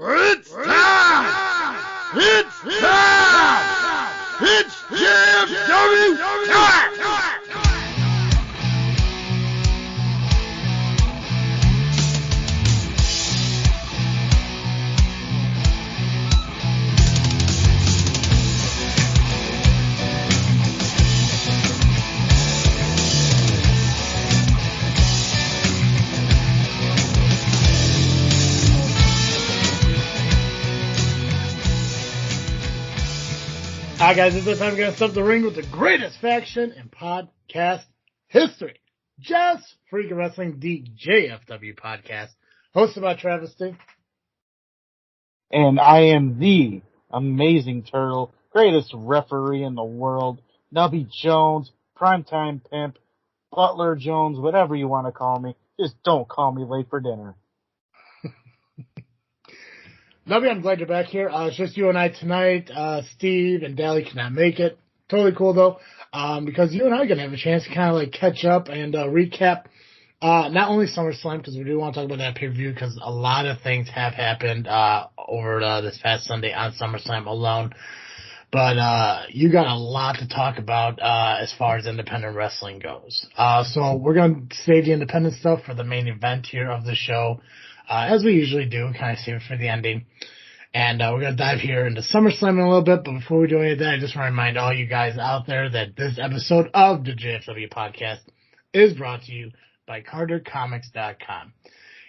It's time! It's time! It's JFW time! Alright guys, it's this time we're going to step the ring with the greatest faction in podcast history. Just Freakin Wrestling, the JFW Podcast, hosted by Travis T. And I am the amazing turtle, greatest referee in the world, Nubby Jones, primetime pimp, Butler Jones, whatever you want to call me. Just don't call me late for dinner. Nubby, I'm glad you're back here. It's just you and I tonight. Steve and Dally cannot make it. Totally cool though, because you and I are gonna have a chance to kind of like catch up and recap not only SummerSlam, because we do want to talk about that pay-per-view, because a lot of things have happened over this past Sunday on SummerSlam alone. But you got a lot to talk about as far as independent wrestling goes. So we're gonna save the independent stuff for the main event here of the show. As we usually do, kind of save it for the ending. And we're going to dive here into SummerSlam in a little bit, but before we do any of that, I just want to remind all you guys out there that this episode of the JFW Podcast is brought to you by CarterComics.com.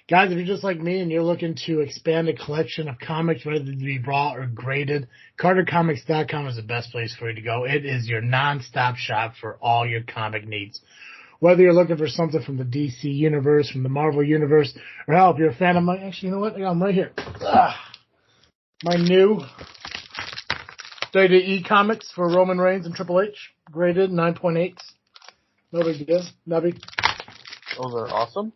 Guys, if you're just like me and you're looking to expand a collection of comics, whether they be raw or graded, CarterComics.com is the best place for you to go. It is your non-stop shop for all your comic needs. Whether you're looking for something from the DC universe, from the Marvel universe, or hell, if you're a fan of my, actually, you know what? I got them right here. My new WWE comics for Roman Reigns and Triple H, graded 9.8. No big deal. Nubby. Those are awesome.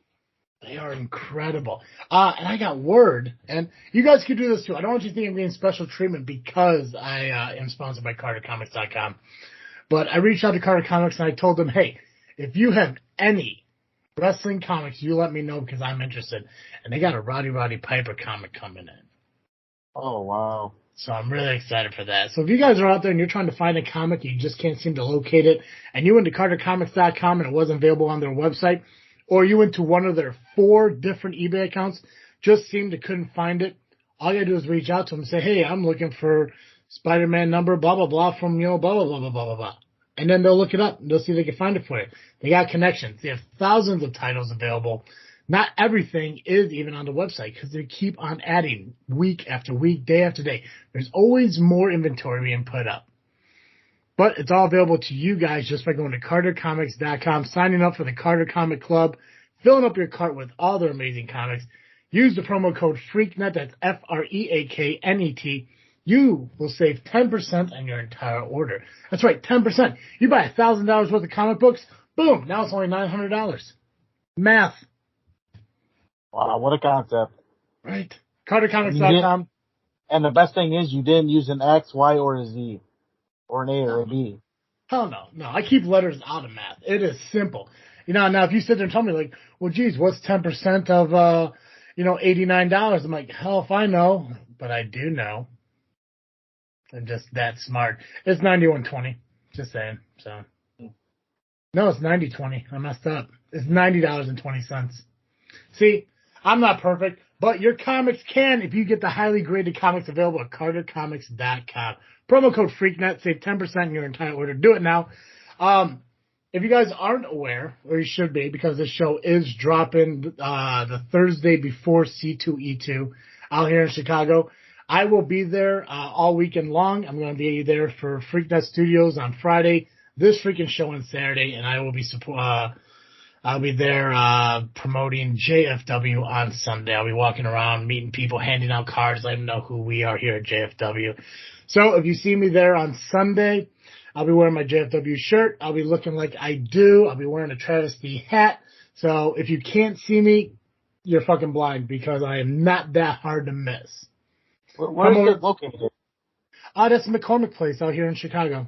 They are incredible. And I got word, and you guys could do this too. I don't want you to think I'm getting special treatment because I am sponsored by CarterComics.com. But I reached out to Carter Comics and I told them, hey, if you have any wrestling comics, you let me know because I'm interested. And they got a Roddy Piper comic coming in. Oh, wow. So I'm really excited for that. So if you guys are out there and you're trying to find a comic, you just can't seem to locate it, and you went to CarterComics.com and it wasn't available on their website, or you went to one of their 4 different eBay accounts, just seemed to couldn't find it, all you gotta do is reach out to them and say, hey, I'm looking for Spider-Man number blah, blah, blah from, blah, blah, blah, blah, blah, blah. And then they'll look it up and they'll see if they can find it for you. They got connections. They have thousands of titles available. Not everything is even on the website because they keep on adding week after week, day after day. There's always more inventory being put up. But it's all available to you guys just by going to CarterComics.com, signing up for the Carter Comic Club, filling up your cart with all their amazing comics. Use the promo code FreakNet, that's FreakNet. You will save 10% on your entire order. That's right, 10%. You buy $1,000 worth of comic books, boom, now it's only $900. Math. Wow, what a concept. Right. CarterComics.com. And the best thing is you didn't use an X, Y, or a Z. Or an A or a B. Hell no. No, I keep letters out of math. It is simple. You know, now if you sit there and tell me like, well, geez, what's 10% of, $89? I'm like, hell if I know. But I do know. I'm just that smart. It's 91.20. Just saying. So no, it's 90.20. I messed up. It's $90.20. See, I'm not perfect, but your comics can if you get the highly graded comics available at CarterComics.com. Promo code FreakNet, save 10% on your entire order. Do it now. If you guys aren't aware, or you should be, because this show is dropping the Thursday before C2E2 out here in Chicago, I will be there all weekend long. I'm going to be there for FreakNet Studios on Friday, this Freakin Show on Saturday, and I will be I'll be there promoting JFW on Sunday. I'll be walking around, meeting people, handing out cards, letting them know who we are here at JFW. So if you see me there on Sunday, I'll be wearing my JFW shirt. I'll be looking like I do. I'll be wearing a Travis T hat. So if you can't see me, you're fucking blind because I am not that hard to miss. Where is it located? That's McCormick Place out here in Chicago.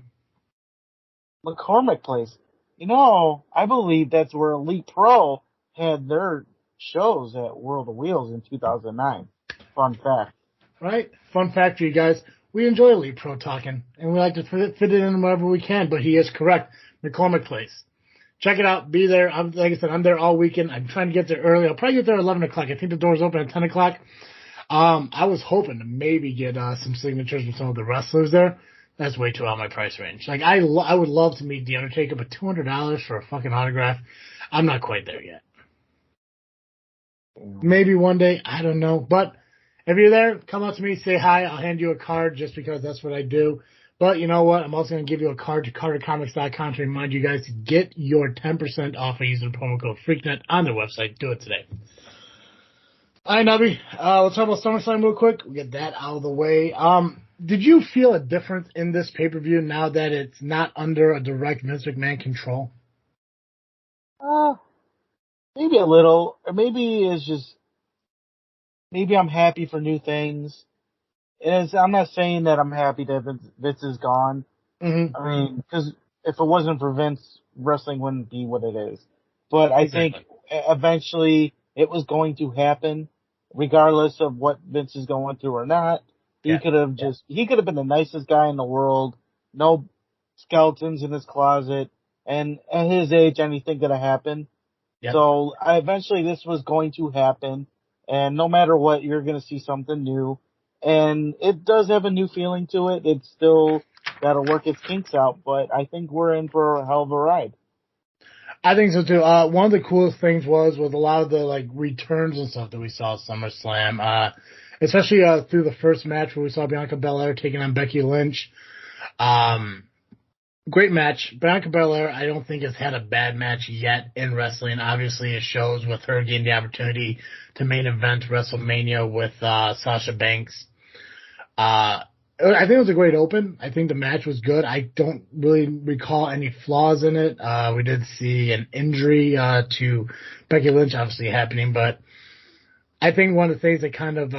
McCormick Place. You know, I believe that's where Elite Pro had their shows at World of Wheels in 2009. Fun fact. right? Fun fact for you guys. We enjoy Elite Pro talking, and we like to fit it in wherever we can, but he is correct. McCormick Place. Check it out. Be there. Like I said, I'm there all weekend. I'm trying to get there early. I'll probably get there at 11 o'clock. I think the doors open at 10 o'clock. I was hoping to maybe get some signatures with some of the wrestlers there. That's way too out of my price range. Like, I would love to meet The Undertaker, but $200 for a fucking autograph, I'm not quite there yet. Maybe one day. I don't know. But if you're there, come up to me, say hi. I'll hand you a card just because that's what I do. But you know what? I'm also going to give you a card to CarterComics.com to remind you guys to get your 10% off by using the promo code FreakNet on their website. Do it today. All right, Nubby. Let's talk about SummerSlam real quick. We'll get that out of the way. Did you feel a difference in this pay-per-view now that it's not under a direct Vince McMahon control? Maybe a little. Or maybe I'm happy for new things. I'm not saying that I'm happy that Vince is gone. Mm-hmm. I mean, because if it wasn't for Vince, wrestling wouldn't be what it is. But I think eventually it was going to happen, regardless of what Vince is going through or not. He could have been the nicest guy in the world, no skeletons in his closet, and at his age, anything could have happened. Yep. So eventually this was going to happen, and no matter what, you're going to see something new. And it does have a new feeling to it. It's still got to work its kinks out, but I think we're in for a hell of a ride. I think so too. One of the coolest things was a lot of the returns and stuff that we saw at SummerSlam. Especially through the first match where we saw Bianca Belair taking on Becky Lynch. Great match. Bianca Belair, I don't think has had a bad match yet in wrestling. Obviously, it shows with her getting the opportunity to main event WrestleMania with Sasha Banks. I think it was a great open. I think the match was good. I don't really recall any flaws in it. We did see an injury to Becky Lynch obviously happening, but I think one of the things that kind of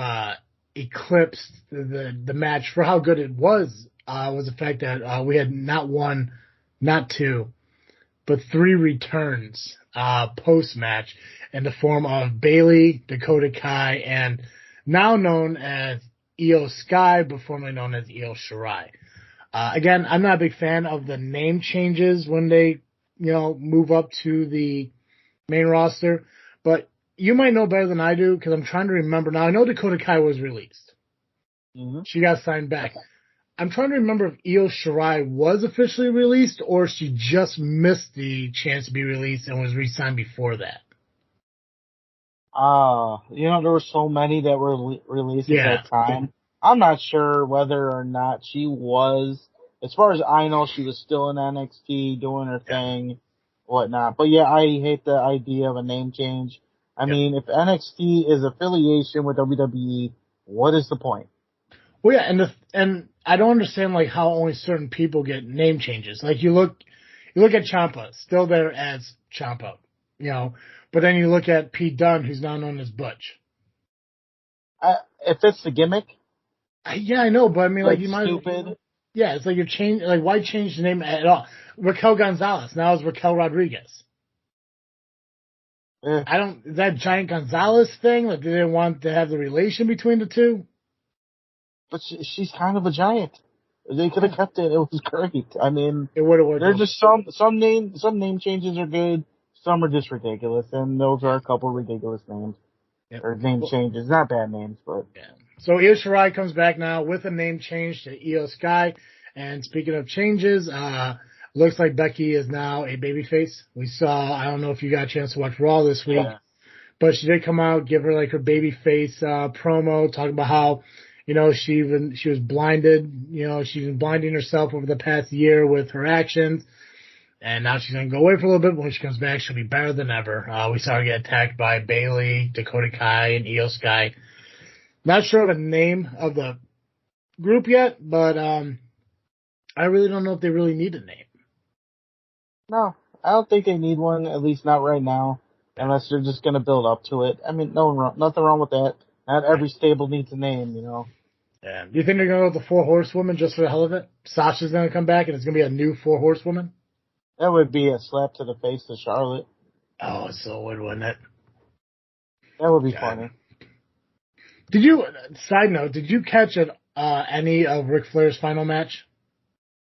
eclipsed the match for how good it was the fact that we had not one, not two, but three returns post-match in the form of Bayley, Dakota Kai, and now known as Io Sky, but formerly known as Io Shirai. Again, I'm not a big fan of the name changes when they, move up to the main roster, but you might know better than I do because I'm trying to remember. Now, I know Dakota Kai was released. Mm-hmm. She got signed back. I'm trying to remember if Io Shirai was officially released or she just missed the chance to be released and was re-signed before that. There were so many that were released at that time. I'm not sure whether or not she was. As far as I know, she was still in NXT doing her thing, whatnot. But I hate the idea of a name change. I mean, if NXT is affiliation with WWE, what is the point? Well, and I don't understand how only certain people get name changes. You look at Ciampa, still there as Ciampa, but then you look at Pete Dunne, who's now known as Butch. If it's the gimmick. I know, but I mean, you might. Stupid. Yeah, it's you're changing. Why change the name at all? Raquel Gonzalez now is Raquel Rodriguez. Is that Giant Gonzalez thing? They didn't want to have the relation between the two? But she's kind of a giant. They could have kept it. It was great. I mean, it would have worked. There's just some name changes are good. Some are just ridiculous, and those are a couple ridiculous names. Yep. Or name changes. Not bad names, but. Yeah. So Io Shirai comes back now with a name change to Io Sky. And speaking of changes, looks like Becky is now a babyface. We saw, I don't know if you got a chance to watch Raw this week, but she did come out, give her her babyface promo, talking about how, she was blinded. She's been blinding herself over the past year with her actions. And now she's going to go away for a little bit. But when she comes back, she'll be better than ever. We saw her get attacked by Bayley, Dakota Kai, and Io Sky. Not sure of the name of the group yet, but I really don't know if they really need a name. No, I don't think they need one, at least not right now, unless they're just going to build up to it. I mean, nothing wrong with that. Not every stable needs a name, Yeah. Do you think they're going to go with the 4 horsewomen just for the hell of it? Sasha's going to come back and it's going to be a new 4 horsewoman? That would be a slap to the face to Charlotte. Oh, it so would, wouldn't it? That would be funny. Side note, did you catch any of Ric Flair's final match?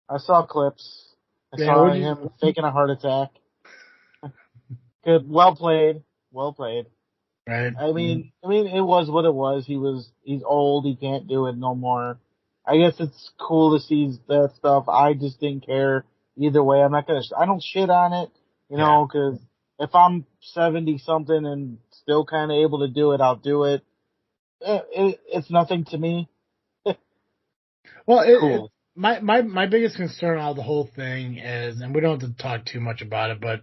I saw clips. I saw him faking a heart attack. Good. Well played. Well played. Right. I mean, it was what it was. He's old. He can't do it no more. I guess it's cool to see that stuff. I just didn't care either way. I don't shit on it, you know, cause if I'm 70 something and still kind of able to do it, I'll do it. It's nothing to me. Well, cool. My biggest concern out of the whole thing is, and we don't have to talk too much about it, but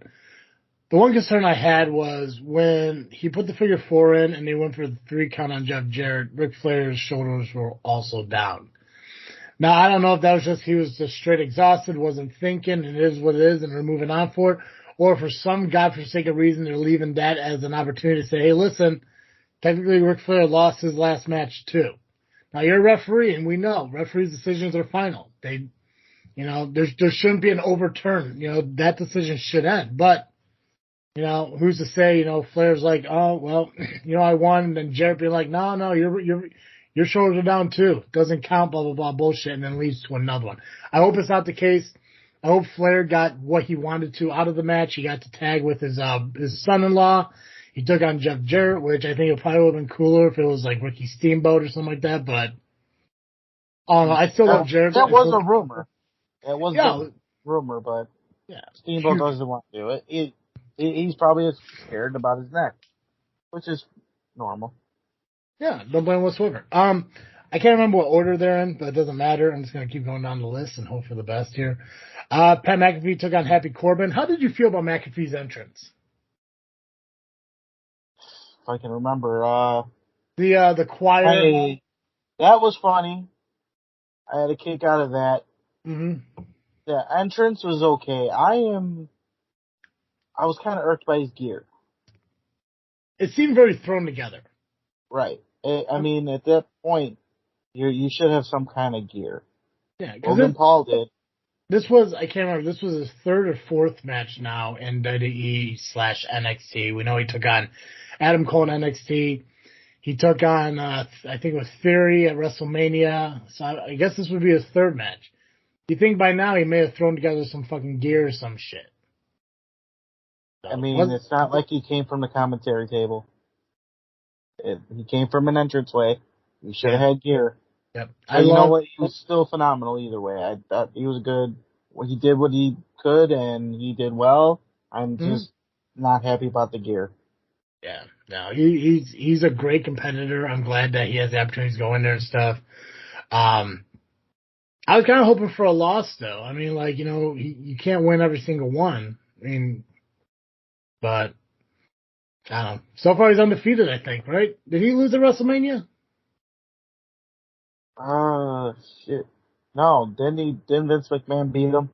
the one concern I had was when he put the figure 4 in and they went for the 3 count on Jeff Jarrett, Ric Flair's shoulders were also down. Now, I don't know if that was just he was just straight exhausted, wasn't thinking, and it is what it is, and they're moving on for it, or for some godforsaken reason they're leaving that as an opportunity to say, hey, listen, technically Ric Flair lost his last match too. Now, you're a referee, and we know referees' decisions are final. There shouldn't be an overturn. That decision should end, but who's to say, Flair's like, oh, well, I won, and then Jarrett being like, no, your shoulders are down too. Doesn't count, blah, blah, blah, bullshit, and then leads to another one. I hope it's not the case. I hope Flair got what he wanted to out of the match. He got to tag with his son-in-law. He took on Jeff Jarrett, which I think it probably would have been cooler if it was like Ricky Steamboat or something like that, but I still love Jarrett. That was a rumor. It was a rumor, but Steamboat doesn't want to do it. He's probably scared about his neck, which is normal. Yeah, don't blame him whatsoever. I can't remember what order they're in, but it doesn't matter. I'm just going to keep going down the list and hope for the best here. Pat McAfee took on Happy Corbin. How did you feel about McAfee's entrance? If I can remember, the choir. That was funny. I had a kick out of that. Mm-hmm. The entrance was okay. I was kind of irked by his gear. It seemed very thrown together. Right. I mean, at that point, you should have some kind of gear. Yeah, because Paul did. I can't remember, this was his 3rd or 4th match now in WWE/NXT. We know he took on Adam Cole in NXT. He took on, I think it was Theory at WrestleMania. So I guess this would be his 3rd match. You think by now he may have thrown together some fucking gear or some shit. So, I mean, it's not like he came from the commentary table. He came from an entranceway. He should have had gear. Yep. But you know what? He was still phenomenal either way. I thought he was good. He did what he could, and he did well. I'm just not happy about the gear. Yeah. No, he's a great competitor. I'm glad that he has the opportunity to go in there and stuff. I was kind of hoping for a loss, though. I mean, you can't win every single one. I mean, but I don't know. So far, he's undefeated, I think, right? Did he lose at WrestleMania? Shit. No, didn't Vince McMahon beat him?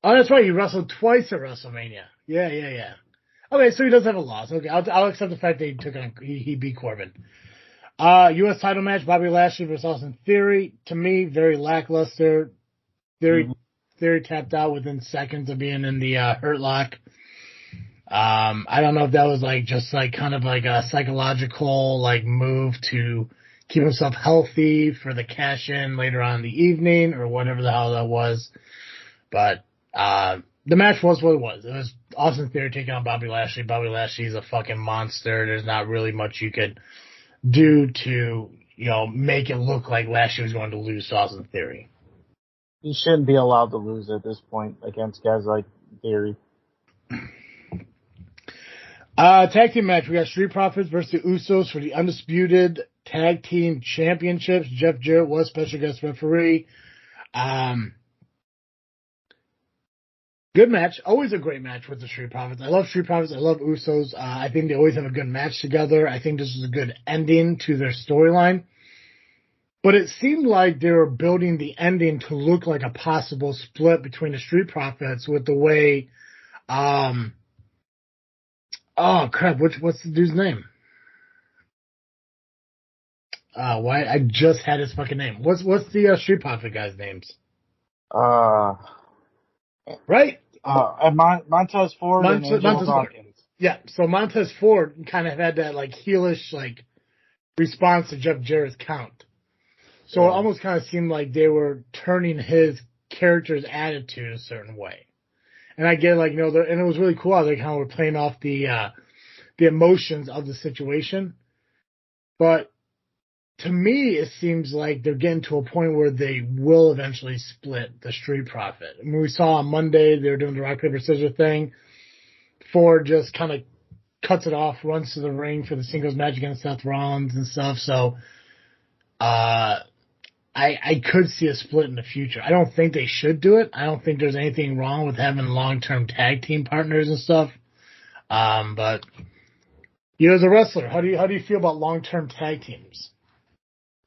Oh, that's right. He wrestled twice at WrestleMania. Yeah. Okay, so he does have a loss. Okay, I'll accept the fact that he beat Corbin. U.S. title match, Bobby Lashley versus Austin Theory. To me, very lackluster. Theory tapped out within seconds of being in the Hurt Lock. I don't know if that was kind of a psychological move to keep himself healthy for the cash in later on in the evening or whatever the hell that was. But the match was what it was. It was Austin Theory taking on Bobby Lashley. Bobby Lashley's a fucking monster. There's not really much you could do to, make it look like Lashley was going to lose to Austin Theory. He shouldn't be allowed to lose at this point against guys like Theory. Tag team match. We got Street Profits versus the Usos for the undisputed tag team championships. Jeff Jarrett was special guest referee. Good match. Always a great match with the Street Profits. I love Street Profits. I love Usos. I think they always have a good match together. I think this is a good ending to their storyline. But it seemed like they were building the ending to look like a possible split between the Street Profits with the way, oh crap, what's the dude's name? Why? I just had his fucking name. What's the Street Profit guy's names? Right? Montez Ford and Angelo Dawkins. Yeah, so Montez Ford kind of had that heelish response to Jeff Jarrett's count. So Yeah. it almost kind of seemed like they were turning his character's attitude a certain way. And I get, like, you know, and it was really cool how they kind of were playing off the emotions of the situation. But to me, it seems like they're getting to a point where they will eventually split the Street Profit. I mean, we saw on Monday they were doing the rock, paper, scissors thing. Ford just kind of cuts it off, runs to the ring for the singles match against Seth Rollins and stuff. So, I could see a split in the future. I don't think they should do it. I don't think there's anything wrong with having long-term tag team partners and stuff. But you as a wrestler, how do you feel about long-term tag teams?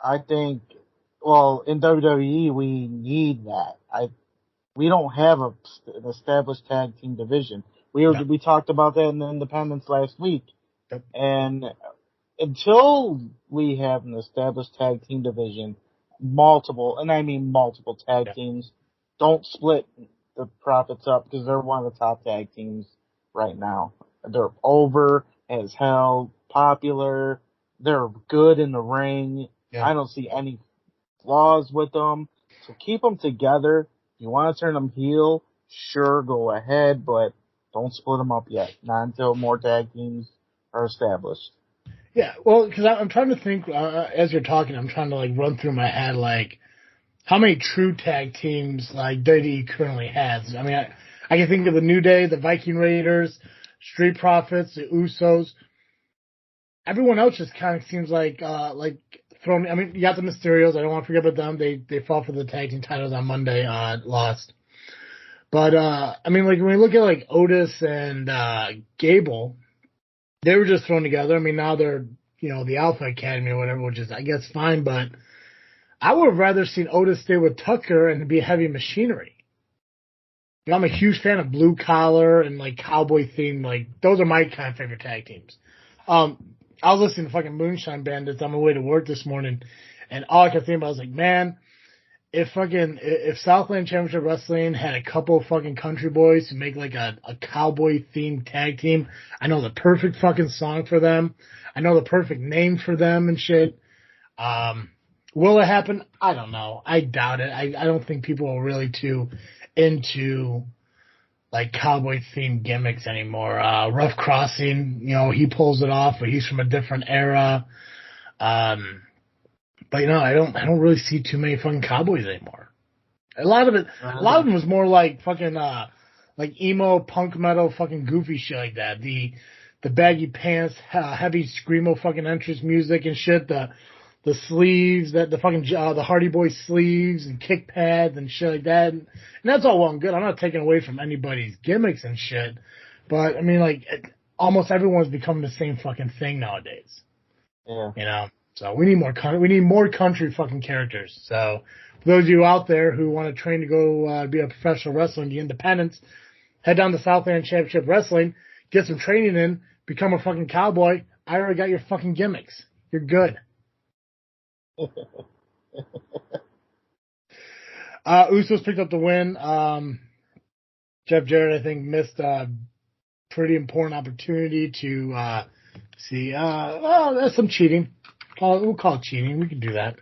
I think, well, in WWE we need that. We don't have an established tag team division. We talked about that in the Independence last week, and until we have an established tag team division, multiple tag teams, don't split the profits up because they're one of the top tag teams right now. They're over as hell, popular. They're good in the ring. Yeah. I don't see any flaws with them. So keep them together. If you want to turn them heel, sure, go ahead, but don't split them up yet. Not until more tag teams are established. Yeah, well, because I'm trying to think, as you're talking, I'm trying to, like, run through my head, like, how many true tag teams, like, WWE currently has. I mean, I can think of the New Day, the Viking Raiders, Street Profits, the Usos. Everyone else just kind of seems like thrown. I mean, you got the Mysterios. I don't want to forget about them. They fought for the tag team titles on Monday, lost. But, I mean, like, when we look at, like, Otis and Gable, they were just thrown together. I mean, now they're, you know, the Alpha Academy or whatever, which is, I guess, fine. But I would have rather seen Otis stay with Tucker and be Heavy Machinery. You know, I'm a huge fan of Blue Collar and, like, cowboy theme. Like, those are my kind of favorite tag teams. I was listening to fucking Moonshine Bandits on my way to work this morning, and all I could think about was, like, man, if Southland Championship Wrestling had a couple of fucking country boys to make, like, a cowboy themed tag team, I know the perfect fucking song for them. I know the perfect name for them and shit. Will it happen? I don't know. I doubt it. I don't think people are really too into, like, cowboy themed gimmicks anymore. Rough Crossing, you know, he pulls it off, but he's from a different era. But, you know, I don't really see too many fucking cowboys anymore. A lot of them was more like fucking, like emo, punk metal, fucking goofy shit like that. The baggy pants, heavy screamo fucking entrance music and shit. The sleeves, the Hardy Boy sleeves and kick pads and shit like that. And that's all well and good. I'm not taking away from anybody's gimmicks and shit. But, I mean, like, almost everyone's become the same fucking thing nowadays. Yeah. You know? So we need more country fucking characters. So for those of you out there who want to train to go be a professional wrestler in the independents, head down to Southland Championship Wrestling, get some training in, become a fucking cowboy. I already got your fucking gimmicks. You're good. Usos picked up the win. Jeff Jarrett, I think, missed a pretty important opportunity to see. There's some cheating. We'll call it cheating. We can do that.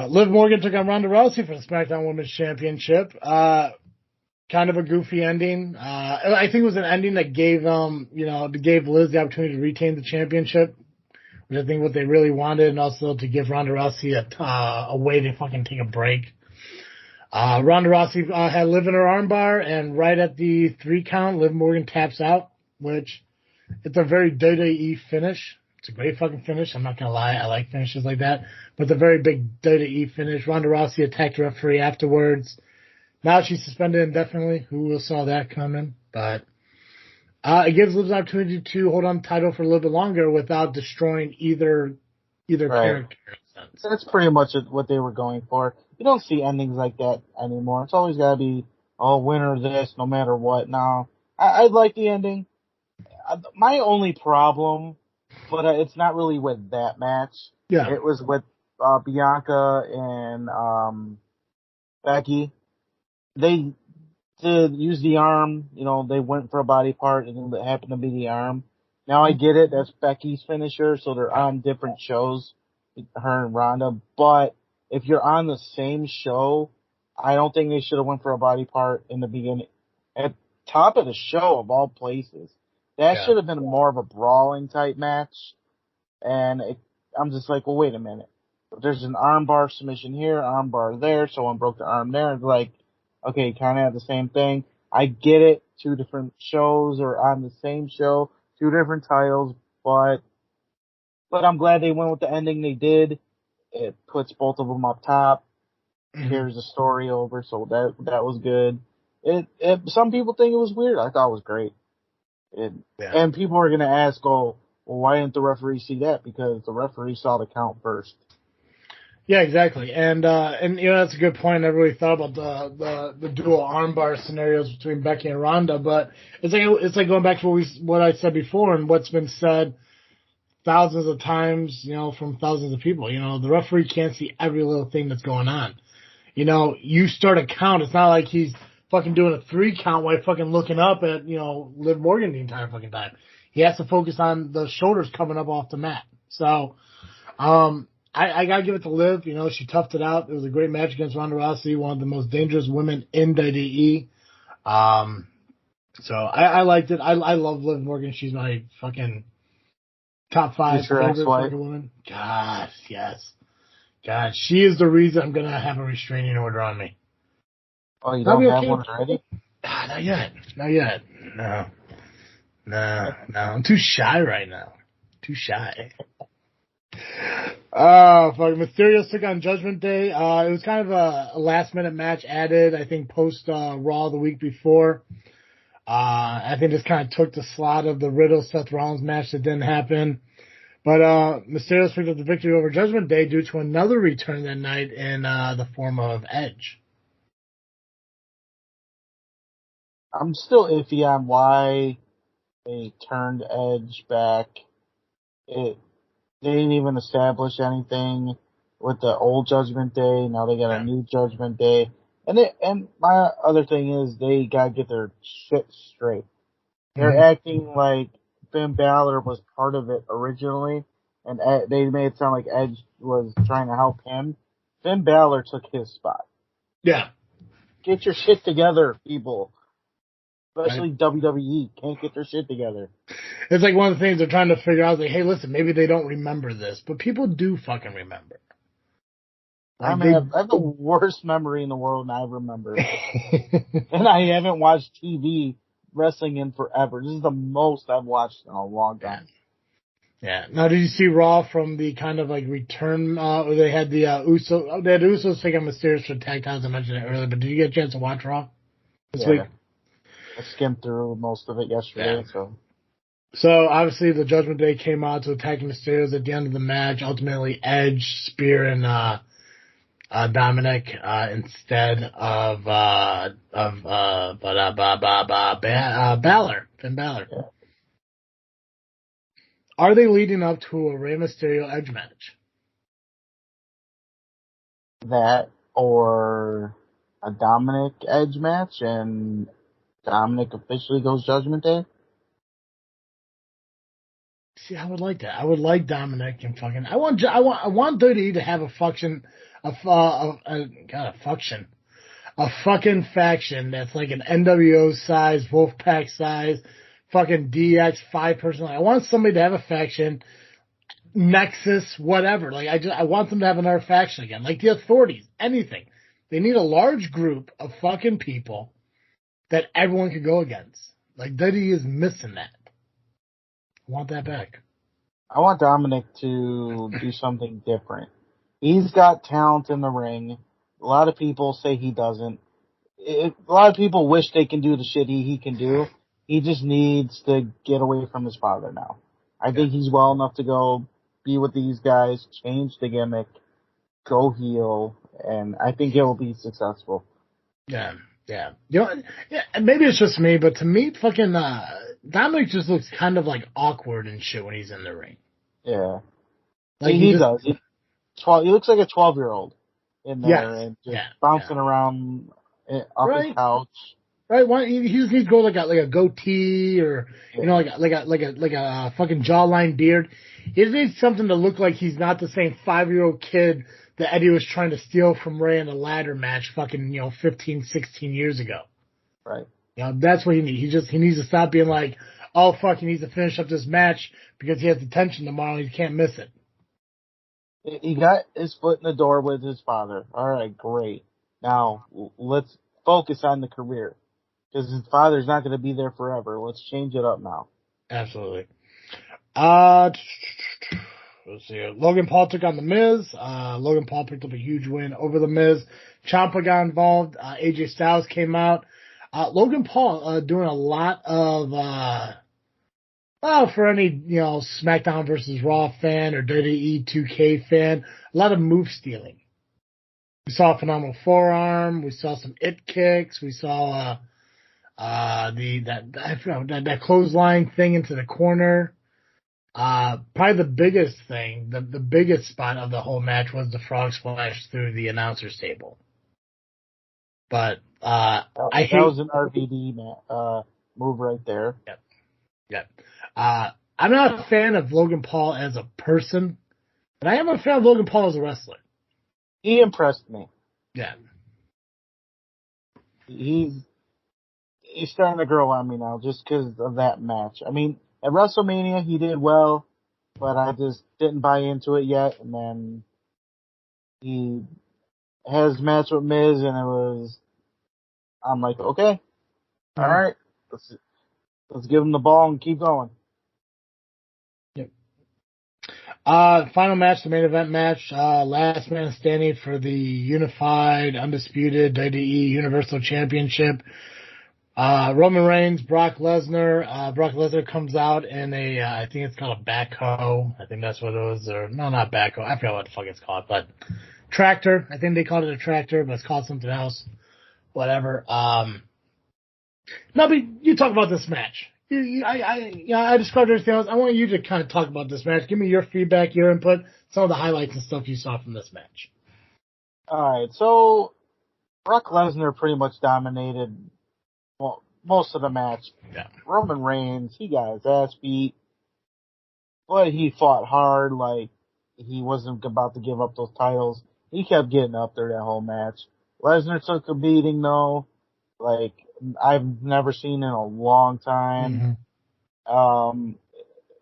Liv Morgan took on Ronda Rousey for the SmackDown Women's Championship. Kind of a goofy ending. I think it was an ending that gave Liz the opportunity to retain the championship, which I think what they really wanted, and also to give Ronda Rousey a way to fucking take a break. Ronda Rousey had Liv in her armbar, and right at the 3 count, Liv Morgan taps out, which it's a very WWE finish. It's a great fucking finish. I'm not going to lie. I like finishes like that. But it's a very big WWE finish. Ronda Rousey attacked the referee afterwards. Now she's suspended indefinitely. Who will saw that coming? But it gives Liv an opportunity to hold on the title for a little bit longer without destroying either character. So that's pretty much what they were going for. You don't see endings like that anymore. It's always got to be, winner this, no matter what. Now, I'd like the ending. My only problem, but it's not really with that match. Yeah. It was with Bianca and Becky. They did use the arm. You know, they went for a body part, and it happened to be the arm. Now I get it, that's Becky's finisher, so they're on different shows, her and Ronda, but if you're on the same show, I don't think they should have went for a body part in the beginning. At top of the show, of all places. That should have been more of a brawling type match, and I'm just like, well, wait a minute. There's an armbar submission here, armbar there, someone broke the arm there, it's like, okay, kind of have the same thing. I get it, 2 different shows or on the same show, 2 different titles, but I'm glad they went with the ending they did. It puts both of them up top. Carries the story over, so that was good. Some people think it was weird. I thought it was great. And people are gonna ask, oh, well, why didn't the referee see that? Because the referee saw the count first. Yeah, exactly. And that's a good point. I never really thought about the dual armbar scenarios between Becky and Ronda, but it's like going back to what I said before and what's been said thousands of times, from thousands of people. The referee can't see every little thing that's going on. You start a count. It's not like he's fucking doing a 3 count while fucking looking up at, Liv Morgan the entire fucking time. He has to focus on the shoulders coming up off the mat. So, I gotta give it to Liv. She toughed it out. It was a great match against Ronda Rousey, one of the most dangerous women in WWE. So I liked it. I love Liv Morgan. She's my fucking top 5 favorite fucking woman. God, yes. God, she is the reason I'm gonna have a restraining order on me. Oh, you don't have one already? Not yet. No. I'm too shy right now. Too shy. Fuck. Mysterio took on Judgment Day. It was kind of a last minute match added, I think, post Raw the week before. I think this kind of took the slot of the Riddle Seth Rollins match that didn't happen. But Mysterio picked up the victory over Judgment Day due to another return that night in the form of Edge. I'm still iffy on why they turned Edge back. They didn't even establish anything with the old Judgment Day. Now they got a new Judgment Day. And my other thing is they gotta get their shit straight. They're acting like Finn Balor was part of it originally, and they made it sound like Edge was trying to help him. Finn Balor took his spot. Yeah. Get your shit together, people. Especially WWE can't get their shit together. It's like one of the things they're trying to figure out. Like, hey, listen, maybe they don't remember this, but people do fucking remember. Like I have the worst memory in the world, and I remember. And I haven't watched TV wrestling in forever. This is the most I've watched in a long time. Yeah. Now, did you see Raw from the kind of like return? Where they had the Usos. They had Usos take on Mysterio for tag titles. I mentioned it earlier, but did you get a chance to watch Raw this week? I skimmed through most of it yesterday, So obviously the Judgment Day came out to attack Mysterio at the end of the match. Ultimately, Edge, Spear, and Dominic instead of Balor, Finn Balor. Yeah. Are they leading up to a Rey Mysterio Edge match? That or a Dominic Edge match and Dominic officially goes Judgment Day? See, I would like that. I would like Dominic and fucking. I want WWE to have a fucking faction that's like an NWO size, Wolfpack size, fucking DX 5-person. I want somebody to have a faction, Nexus, whatever. Like I want them to have another faction again, like the Authorities, anything. They need a large group of fucking people that everyone could go against. Like WWE is missing that. I want that back. I want Dominic to do something different. He's got talent in the ring. A lot of people say he doesn't. A lot of people wish they can do the shit he can do. He just needs to get away from his father now. I think he's well enough to go be with these guys, change the gimmick, go heel, and I think it will be successful. Yeah. Maybe it's just me, but to me, fucking Dominic just looks kind of like awkward and shit when he's in the ring. Yeah, like he does. He looks like a 12-year-old in there and just bouncing around up his couch. Right? Why he just needs to go like a goatee or like a fucking jawline beard. He just needs something to look like he's not the same 5-year-old kid that Eddie was trying to steal from Ray in a ladder match fucking 15, 16 years ago. Right. That's what he needs. He needs to stop being like, oh fuck, he needs to finish up this match because he has detention tomorrow and he can't miss it. He got his foot in the door with his father. All right, great. Now let's focus on the career because his father's not going to be there forever. Let's change it up now. Absolutely. Let's see. Logan Paul took on The Miz. Logan Paul picked up a huge win over The Miz. Ciampa got involved. AJ Styles came out. Logan Paul doing a lot of for any SmackDown versus Raw fan or WWE 2K fan, a lot of move stealing. We saw a phenomenal forearm. We saw some it kicks. We saw that clothesline thing into the corner. Probably the biggest thing, the biggest spot of the whole match was the frog splash through the announcer's table. But that was an RVD move right there. Yep. I'm not a fan of Logan Paul as a person, but I am a fan of Logan Paul as a wrestler. He impressed me. Yeah. He's starting to grow on me now just because of that match. I mean, at WrestleMania he did well, but I just didn't buy into it yet. And then he has a match with Miz, and I'm like, okay, all right, let's give him the ball and keep going. Yep. Final match, the main event match, last man standing for the unified, undisputed WWE Universal Championship. Roman Reigns, Brock Lesnar. Brock Lesnar comes out in I think it's called a backhoe. I think that's what it was. Or no, not backhoe. I forgot what the fuck it's called, but tractor. I think they called it a tractor, but it's called something else. Whatever. Nubby, you talk about this match. I described everything else. I want you to kind of talk about this match. Give me your feedback, your input, some of the highlights and stuff you saw from this match. All right, so Brock Lesnar pretty much dominated most of the match. Yeah. Roman Reigns, he got his ass beat, but he fought hard like he wasn't about to give up those titles. He kept getting up there that whole match. Lesnar took a beating though, like I've never seen in a long time. Mm-hmm.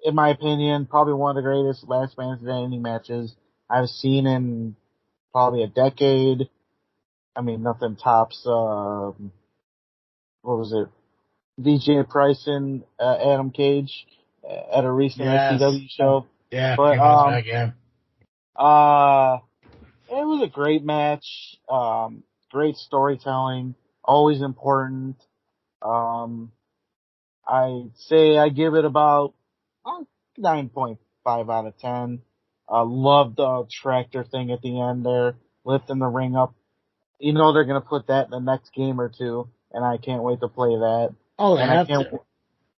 In my opinion, probably one of the greatest last man standing matches I've seen in probably a decade. I mean, nothing tops, what was it? DJ Price and Adam Cage at a recent SCW show. Yeah, but back, yeah. It was a great match. Great storytelling, always important. I'd say I give it about 9.5 out of 10. Loved the tractor thing at the end there, lifting the ring up. You know they're gonna put that in the next game or two, and I can't wait to play that. Oh, and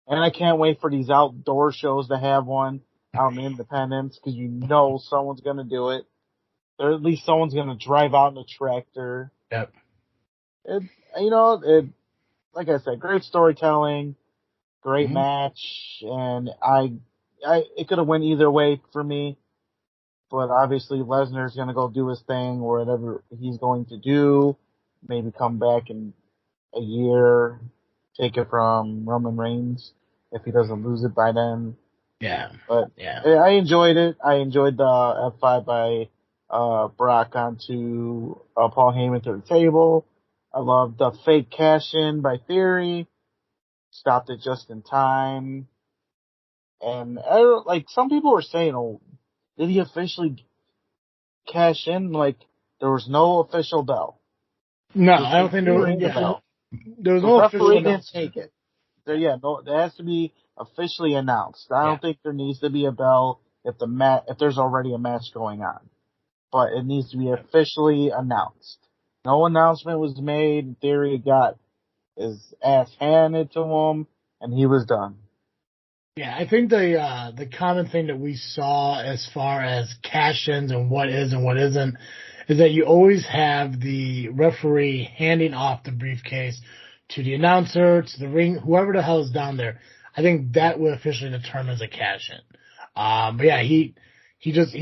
I can't wait for these outdoor shows to have one out in Independence, because you know someone's gonna do it. Or at least someone's gonna drive out in a tractor. Yep. Like I said, great storytelling, great match, and it could have went either way for me. But obviously Lesnar's gonna go do his thing, whatever he's going to do. Maybe come back in a year, take it from Roman Reigns if he doesn't lose it by then. Yeah. But yeah, I enjoyed it. I enjoyed the F5 by Brock onto Paul Heyman to the table. I loved the fake cash in by Theory. Stopped it just in time. And some people were saying, "Oh, did he officially cash in?" Like there was no official bell. No, I don't think there was a bell. There was no official referee didn't take it. It has to be officially announced. I don't think there needs to be a bell if there's already a match going on. But it needs to be officially announced. No announcement was made. Theory got his ass handed to him, and he was done. Yeah, I think the common thing that we saw as far as cash-ins and what is and what isn't is that you always have the referee handing off the briefcase to the announcer, to the ring, whoever the hell is down there. I think that would officially determine as a cash in. But yeah, he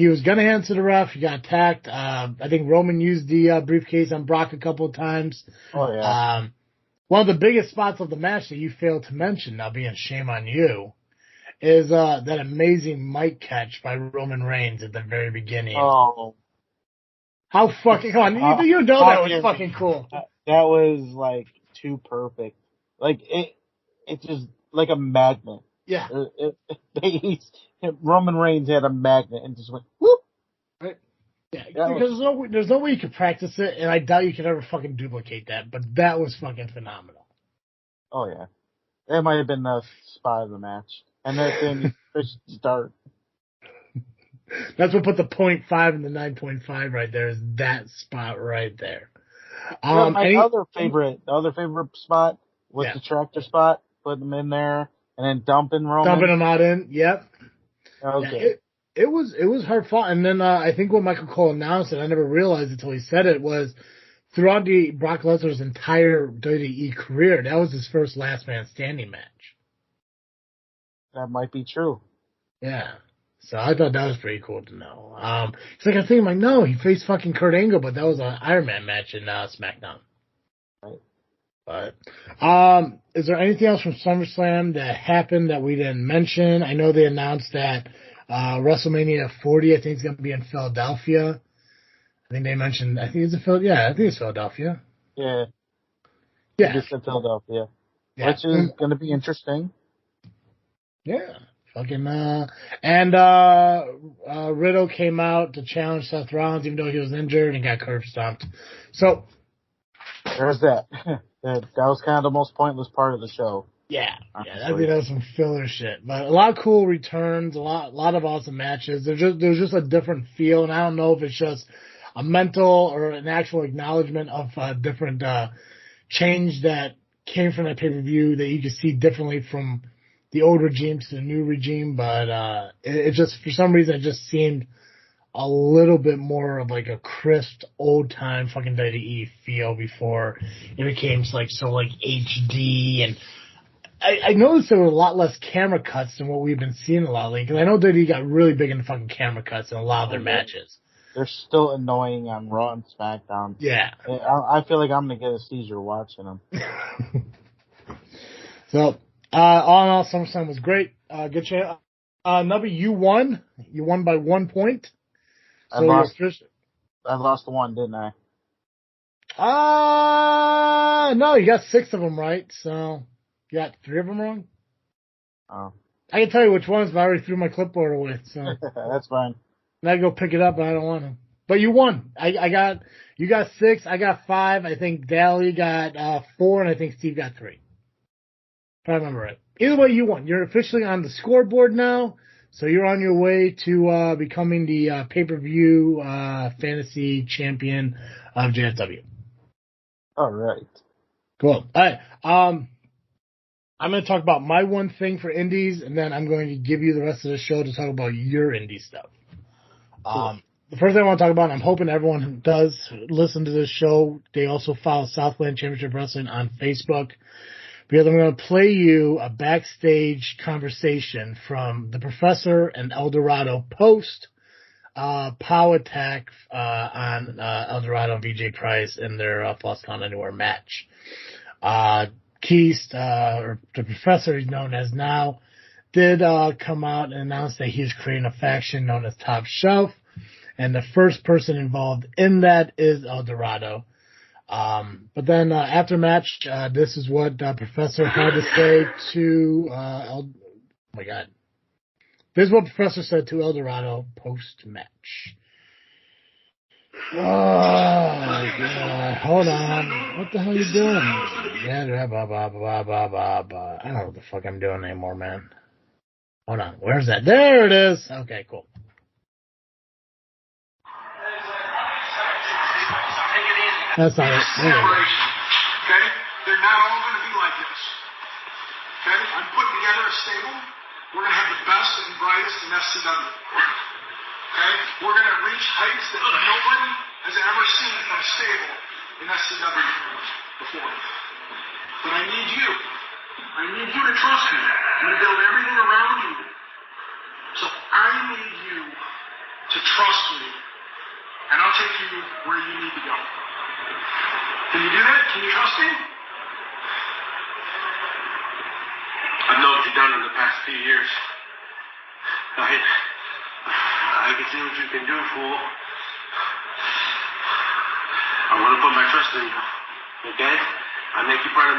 was gonna hand to the ref. He got attacked. I think Roman used the briefcase on Brock a couple of times. Oh yeah. One of the biggest spots of the match that you failed to mention, now being shame on you, is that amazing mic catch by Roman Reigns at the very beginning. Oh. How fucking come on, you know that was fucking cool. That was like too perfect. Like it just like a magnet. Yeah. Roman Reigns had a magnet and just went whoop. Right. Yeah, because there's no way you could practice it, and I doubt you could ever fucking duplicate that. But that was fucking phenomenal. Oh yeah, that might have been the spot of the match, and that didn't start. That's what put the 0.5 and the 9.5 right there. Is that spot right there? My other favorite spot was the tractor spot. Putting them in there and then dumping Roman. Dumping them out in. Yep. Okay. Yeah, it was hard fought. And then I think when Michael Cole announced it, I never realized until he said it, was throughout Brock Lesnar's entire WWE career, that was his first last man standing match. That might be true. Yeah. So I thought that was pretty cool to know. It's like I think, like, no, he faced fucking Kurt Angle, but that was an Iron Man match in SmackDown. Right. But is there anything else from SummerSlam that happened that we didn't mention? I know they announced that WrestleMania 40, I think, is going to be in Philadelphia. I think they mentioned, I think it's Philadelphia. Yeah. Yeah. It's in Philadelphia. Yeah. Which is going to be interesting. Yeah. Fucking, Riddle came out to challenge Seth Rollins, even though he was injured, and got curb stomped. So. There's that. That was kind of the most pointless part of the show. Yeah. I think that was some filler shit. But a lot of cool returns, a lot of awesome matches. There's just a different feel, and I don't know if it's just a mental or an actual acknowledgement of different change that came from that pay-per-view that you can see differently from the old regime to the new regime. But it just, for some reason, it just seemed a little bit more of like a crisp, old-time fucking WWE feel before it became like so like HD. And I noticed there were a lot less camera cuts than what we've been seeing a lot lately, because I know WWE got really big into fucking camera cuts in a lot of their matches. They're still annoying on Raw and SmackDown. Yeah. I feel like I'm going to get a seizure watching them. So, all in all, SummerSlam was great. Good chance. Nubby, you won. You won by 1 point. So I lost one, didn't I? No, you got 6 of them right, so you got 3 of them wrong. Oh. I can tell you which ones, but I already threw my clipboard away, so. That's fine. And I go pick it up, but I don't want to. But you won. You got 6, I got 5, I think Dally got 4, and I think Steve got 3. If I remember right. Either way, you won. You're officially on the scoreboard now. So you're on your way to becoming the pay-per-view fantasy champion of JFW. All right. Cool. All right. I'm going to talk about my one thing for indies, and then I'm going to give you the rest of the show to talk about your indie stuff. Cool. The first thing I want to talk about, and I'm hoping everyone who does listen to this show, they also follow Southland Championship Wrestling on Facebook, because I'm going to play you a backstage conversation from the Professor and El Dorado post Pow Attack on El Dorado and VJ Price in their Falls Count Anywhere match. Keist, or the Professor he's known as now, did come out and announce that he's creating a faction known as Top Shelf, and the first person involved in that is El Dorado. But then after match, this is what Professor had to say to oh my God. This is what Professor said to El Dorado post match. Oh God, hold on. What the hell are you doing? Yeah, blah blah blah blah blah blah. I don't know what the fuck I'm doing anymore, man. Hold on, where's that? There it is. Okay, cool. That's not it. Okay? They're not all going to be like this. Okay? I'm putting together a stable. We're going to have the best and brightest in SCW. Okay? We're going to reach heights that nobody has ever seen from a stable in SCW before. But I need you. I need you to trust me. I'm going to build everything around you. So I need you to trust me. And I'll take you where you need to go. Can you do that? Can you trust me? I've known what you've done in the past few years. I can see what you can do, fool. I want to put my trust in you. Okay? I make you part of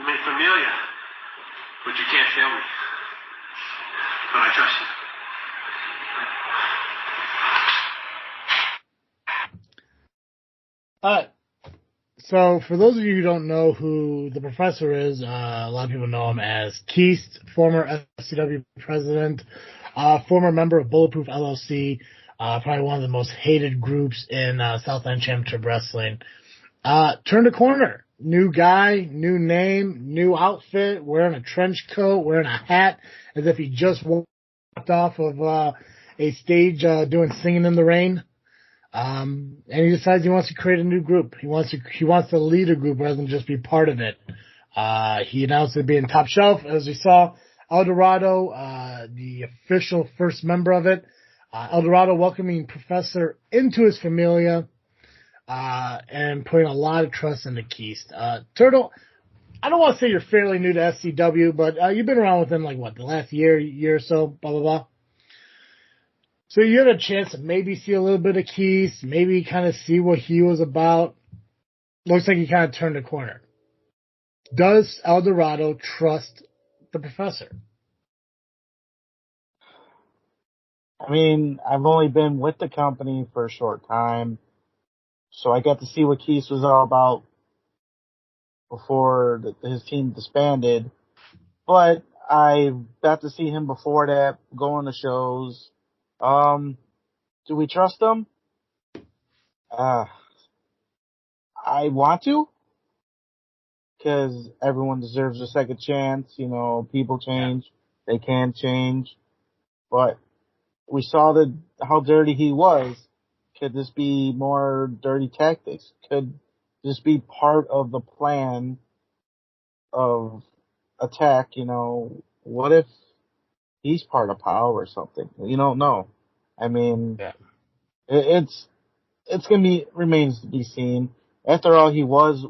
my familia. But you can't fail me. But I trust you. So for those of you who don't know who the professor is, a lot of people know him as Keist, former SCW president, former member of Bulletproof LLC, probably one of the most hated groups in Southland Championship Wrestling. Turned a corner. New guy, new name, new outfit, wearing a trench coat, wearing a hat, as if he just walked off of a stage doing Singing in the Rain. And he decides he wants to create a new group. He wants to lead a group rather than just be part of it. He announced it being Top Shelf, as we saw. El Dorado, the official first member of it. El Dorado welcoming Professor into his familia, and putting a lot of trust into Keist. Turtle, I don't want to say you're fairly new to SCW, but you've been around with him like what, the last year or so, blah, blah, blah. So you had a chance to maybe see a little bit of Keist, maybe kind of see what he was about. Looks like he kind of turned a corner. Does El Dorado trust the professor? I mean, I've only been with the company for a short time, so I got to see what Keist was all about before his team disbanded. But I got to see him before that, going to shows. Do we trust him? I want to, because everyone deserves a second chance. You know, people change, they can change, but we saw how dirty he was. Could this be more dirty tactics? Could this be part of the plan of attack? You know, what if he's part of POW or something? You don't know. I mean, it's remains to be seen. After all, he was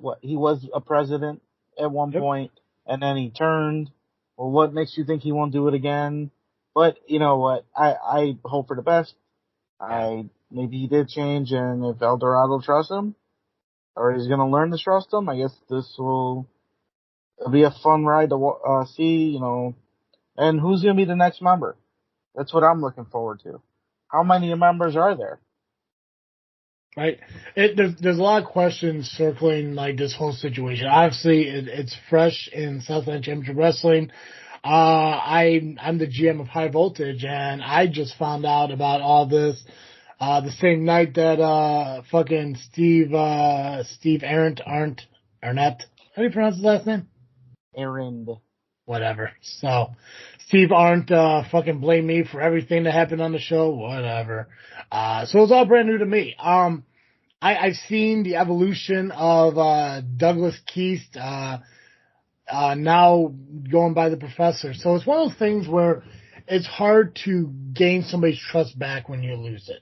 a president at one point, and then he turned. Well, what makes you think he won't do it again? But you know what? I hope for the best. Maybe he did change, and if El Dorado trusts him, or he's going to learn to trust him, I guess it'll be a fun ride to see. You know, and who's going to be the next member? That's what I'm looking forward to. How many members are there? Right. There's a lot of questions circling like this whole situation. Obviously, it's fresh in Southland Championship Wrestling. I'm the GM of High Voltage, and I just found out about all this the same night that fucking Steve Arnett. How do you pronounce his last name? Arend. Whatever. So Steve Arndt fucking blamed me for everything that happened on the show. Whatever. So it's all brand new to me. I've seen the evolution of Douglas Keist now going by the professor. So it's one of those things where it's hard to gain somebody's trust back when you lose it.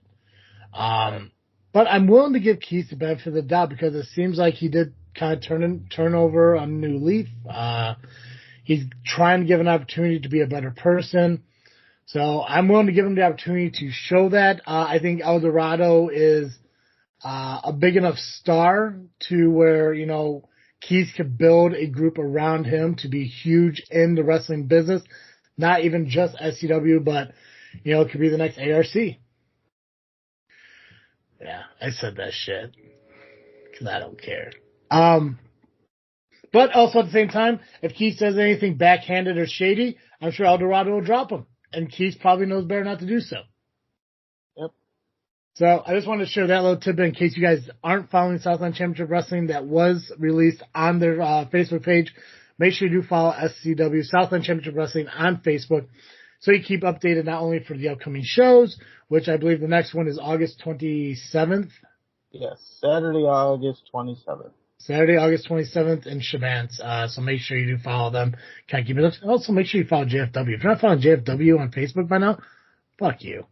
But I'm willing to give Keist the benefit of the doubt because it seems like he did kind of turn over a new leaf. He's trying to give an opportunity to be a better person. So I'm willing to give him the opportunity to show that. I think El Dorado is a big enough star to where, you know, Keith could build a group around him to be huge in the wrestling business. Not even just SCW, but, you know, it could be the next ARC. Yeah, I said that shit because I don't care. But also at the same time, if Keith says anything backhanded or shady, I'm sure El Dorado will drop him. And Keith probably knows better not to do so. Yep. So I just wanted to share that little tidbit in case you guys aren't following Southland Championship Wrestling that was released on their Facebook page. Make sure you do follow SCW, Southland Championship Wrestling, on Facebook so you keep updated not only for the upcoming shows, which I believe the next one is August 27th. Yes, Saturday, August 27th. Saturday, August 27th in Shabance. So make sure you do follow them. Kind of keep it up. Also, make sure you follow JFW. If you're not following JFW on Facebook by now, fuck you.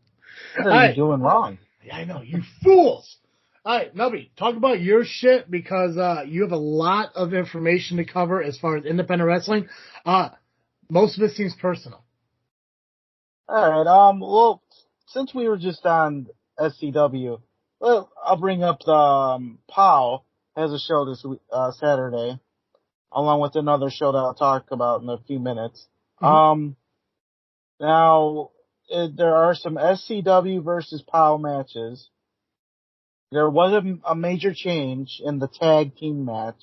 What are you doing wrong? Yeah, I know, you fools. All right, Nubby, talk about your shit because you have a lot of information to cover as far as independent wrestling. Most of it seems personal. All right. Well, since we were just on SCW, well, I'll bring up the POW has a show this Saturday, along with another show that I'll talk about in a few minutes. Now, there are some SCW versus POW matches. There was a major change in the tag team match.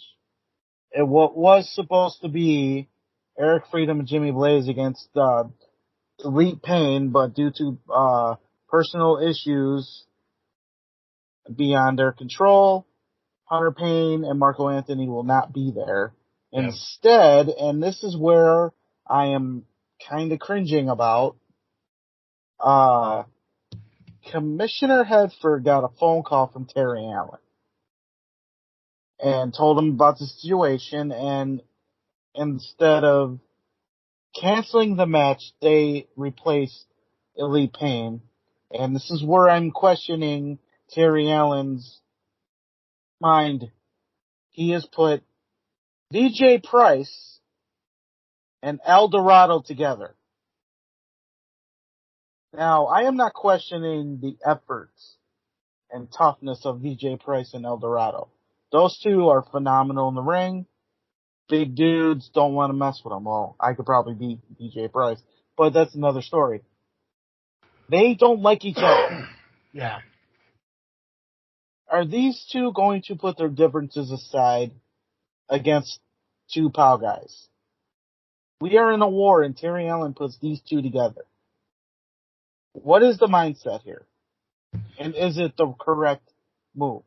What was supposed to be Eric Freedom and Jimmy Blaze against Elite Pain, but due to personal issues beyond their control, Hunter Payne and Marco Anthony will not be there. Yep. Instead, and this is where I am kind of cringing about, Commissioner Hedford got a phone call from Terry Allen and told him about the situation, and instead of canceling the match, they replaced Elite Pain. And this is where I'm questioning Terry Allen's mind. He has put DJ Price and El Dorado together. Now, I am not questioning the efforts and toughness of DJ Price and El Dorado. Those two are phenomenal in the ring. Big dudes, don't want to mess with them. Well, I could probably beat DJ Price, but that's another story. They don't like each other. Yeah. Are these two going to put their differences aside against two POW guys? We are in a war, and Terry Allen puts these two together. What is the mindset here? And is it the correct move?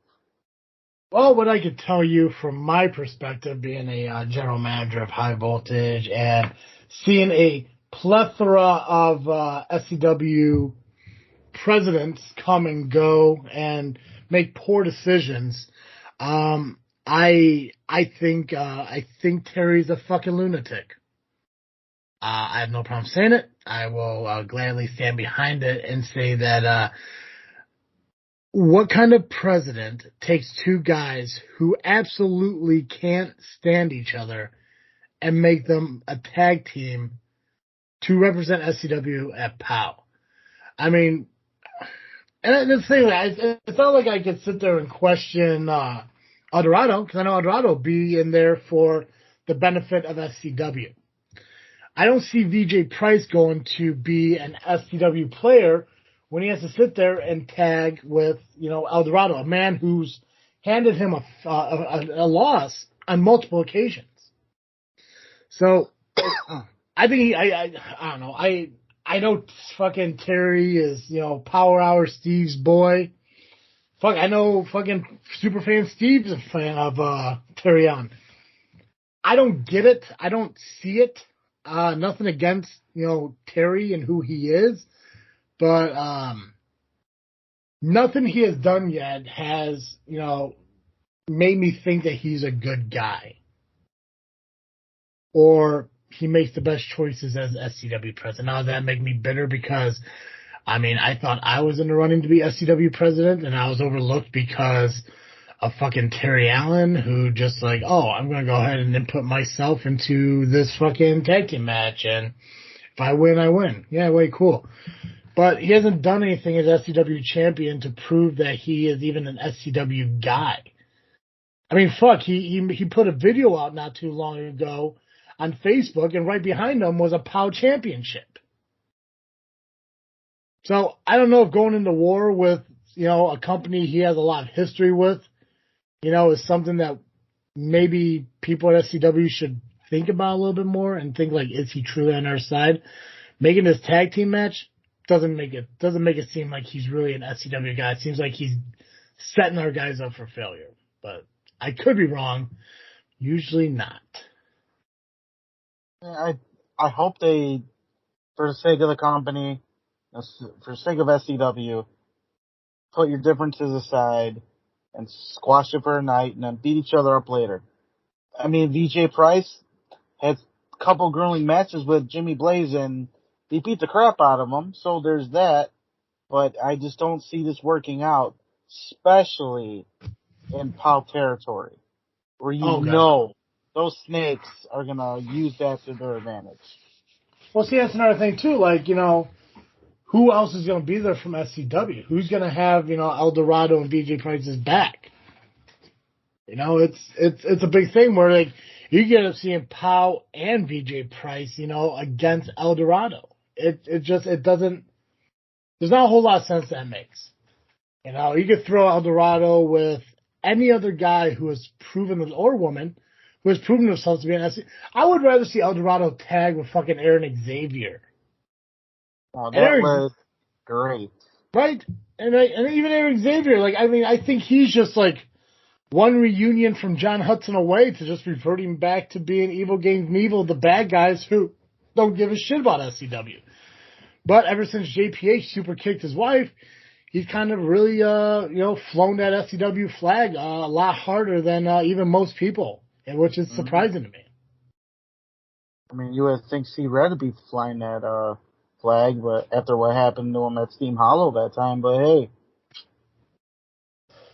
Well, what I could tell you from my perspective, being a general manager of High Voltage and seeing a plethora of SCW presidents come and go and make poor decisions, I think Terry's a fucking lunatic. I have no problem saying it. I will gladly stand behind it and say that what kind of president takes two guys who absolutely can't stand each other and make them a tag team to represent SCW at POW? I mean, and the thing, it's not like I could sit there and question El Dorado, because I know El Dorado will be in there for the benefit of SCW. I don't see VJ Price going to be an SCW player when he has to sit there and tag with, El Dorado, a man who's handed him a loss on multiple occasions. So, I think I don't know. I know fucking Terry is, Power Hour Steve's boy. Fuck, I know fucking Superfan Steve's a fan of Terry Allen. I don't get it. I don't see it. Nothing against, Terry and who he is, but nothing he has done yet has, made me think that he's a good guy. Or he makes the best choices as SCW president. Now, does that make me bitter because, I thought I was in the running to be SCW president and I was overlooked because of fucking Terry Allen, who just I'm going to go ahead and input myself into this fucking tag team match, and if I win, I win. Yeah, way cool. But he hasn't done anything as SCW champion to prove that he is even an SCW guy. He put a video out not too long ago on Facebook, and right behind him was a POW championship. So I don't know if going into war with, a company he has a lot of history with, is something that maybe people at SCW should think about a little bit more and think is he truly on our side? Making this tag team match doesn't make it seem like he's really an SCW guy. It seems like he's setting our guys up for failure. But I could be wrong. Usually not. I hope they, for the sake of the company, for the sake of SCW, put your differences aside and squash it for a night and then beat each other up later. I mean, VJ Price had a couple grueling matches with Jimmy Blaze and they beat the crap out of him, so there's that. But I just don't see this working out, especially in POW territory, where you know those snakes are going to use that to their advantage. Well, see, that's another thing, too. Like, you know, who else is going to be there from SCW? Who's going to have, you know, El Dorado and VJ Price's back? You know, it's a big thing where, like, you get up seeing POW and VJ Price, you know, against El Dorado. It doesn't, there's not a whole lot of sense that makes. You know, you could throw El Dorado with any other guy who has proven, or woman, who has proven themselves to be an SC. I would rather see El Dorado tag with fucking Aaron Xavier. Oh, that was great. Right? And even Aaron Xavier, like, I mean, I think he's just like one reunion from John Hudson away to just reverting back to being Evil Knievel, the bad guys who don't give a shit about SCW. But ever since JPH super kicked his wife, he's kind of really, flown that SCW flag a lot harder than even most people, and which is surprising to me. I mean, you would think C-Red would be flying that flag, but after what happened to him at Steam Hollow that time, but hey,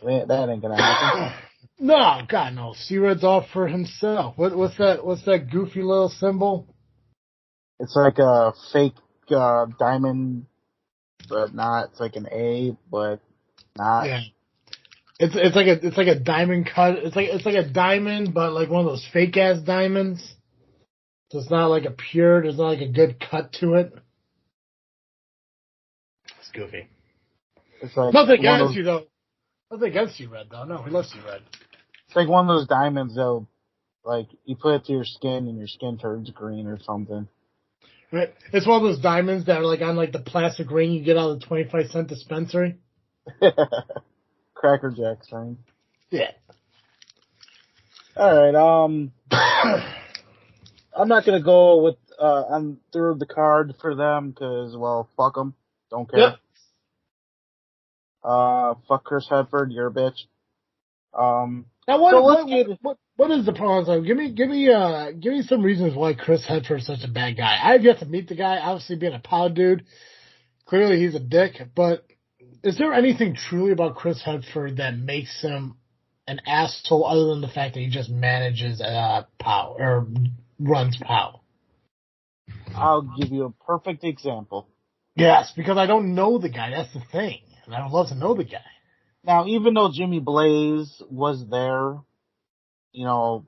that ain't gonna happen. No, God, no. C-Red's off for himself. What's that goofy little symbol? It's like a fake diamond, but not. It's like an A, but not. Yeah. It's like a diamond cut. It's like a diamond, but like one of those fake ass diamonds. So it's not like a pure. There's not like a good cut to it. It's goofy. It's like nothing against you though. Nothing against you, Red though. No, we love you, Red. It's like one of those diamonds though. Like you put it to your skin and your skin turns green or something. Right. It's one of those diamonds that are like on like the plastic ring you get out of the 25-cent dispensary. Cracker Jacks ring. Yeah. All right. I'm not gonna go with on through the card for them because well, fuck them. Don't care. Yep. Fuck Chris Hedford, you're a bitch. Now what is the problem? Give me some reasons why Chris Hedford is such a bad guy. I've yet to meet the guy. Obviously, being a POW dude, clearly he's a dick. But is there anything truly about Chris Hedford that makes him an asshole, other than the fact that he just manages POW or runs POW? I'll give you a perfect example. Yes, because I don't know the guy. That's the thing, and I would love to know the guy. Now, even though Jimmy Blaze was there, you know,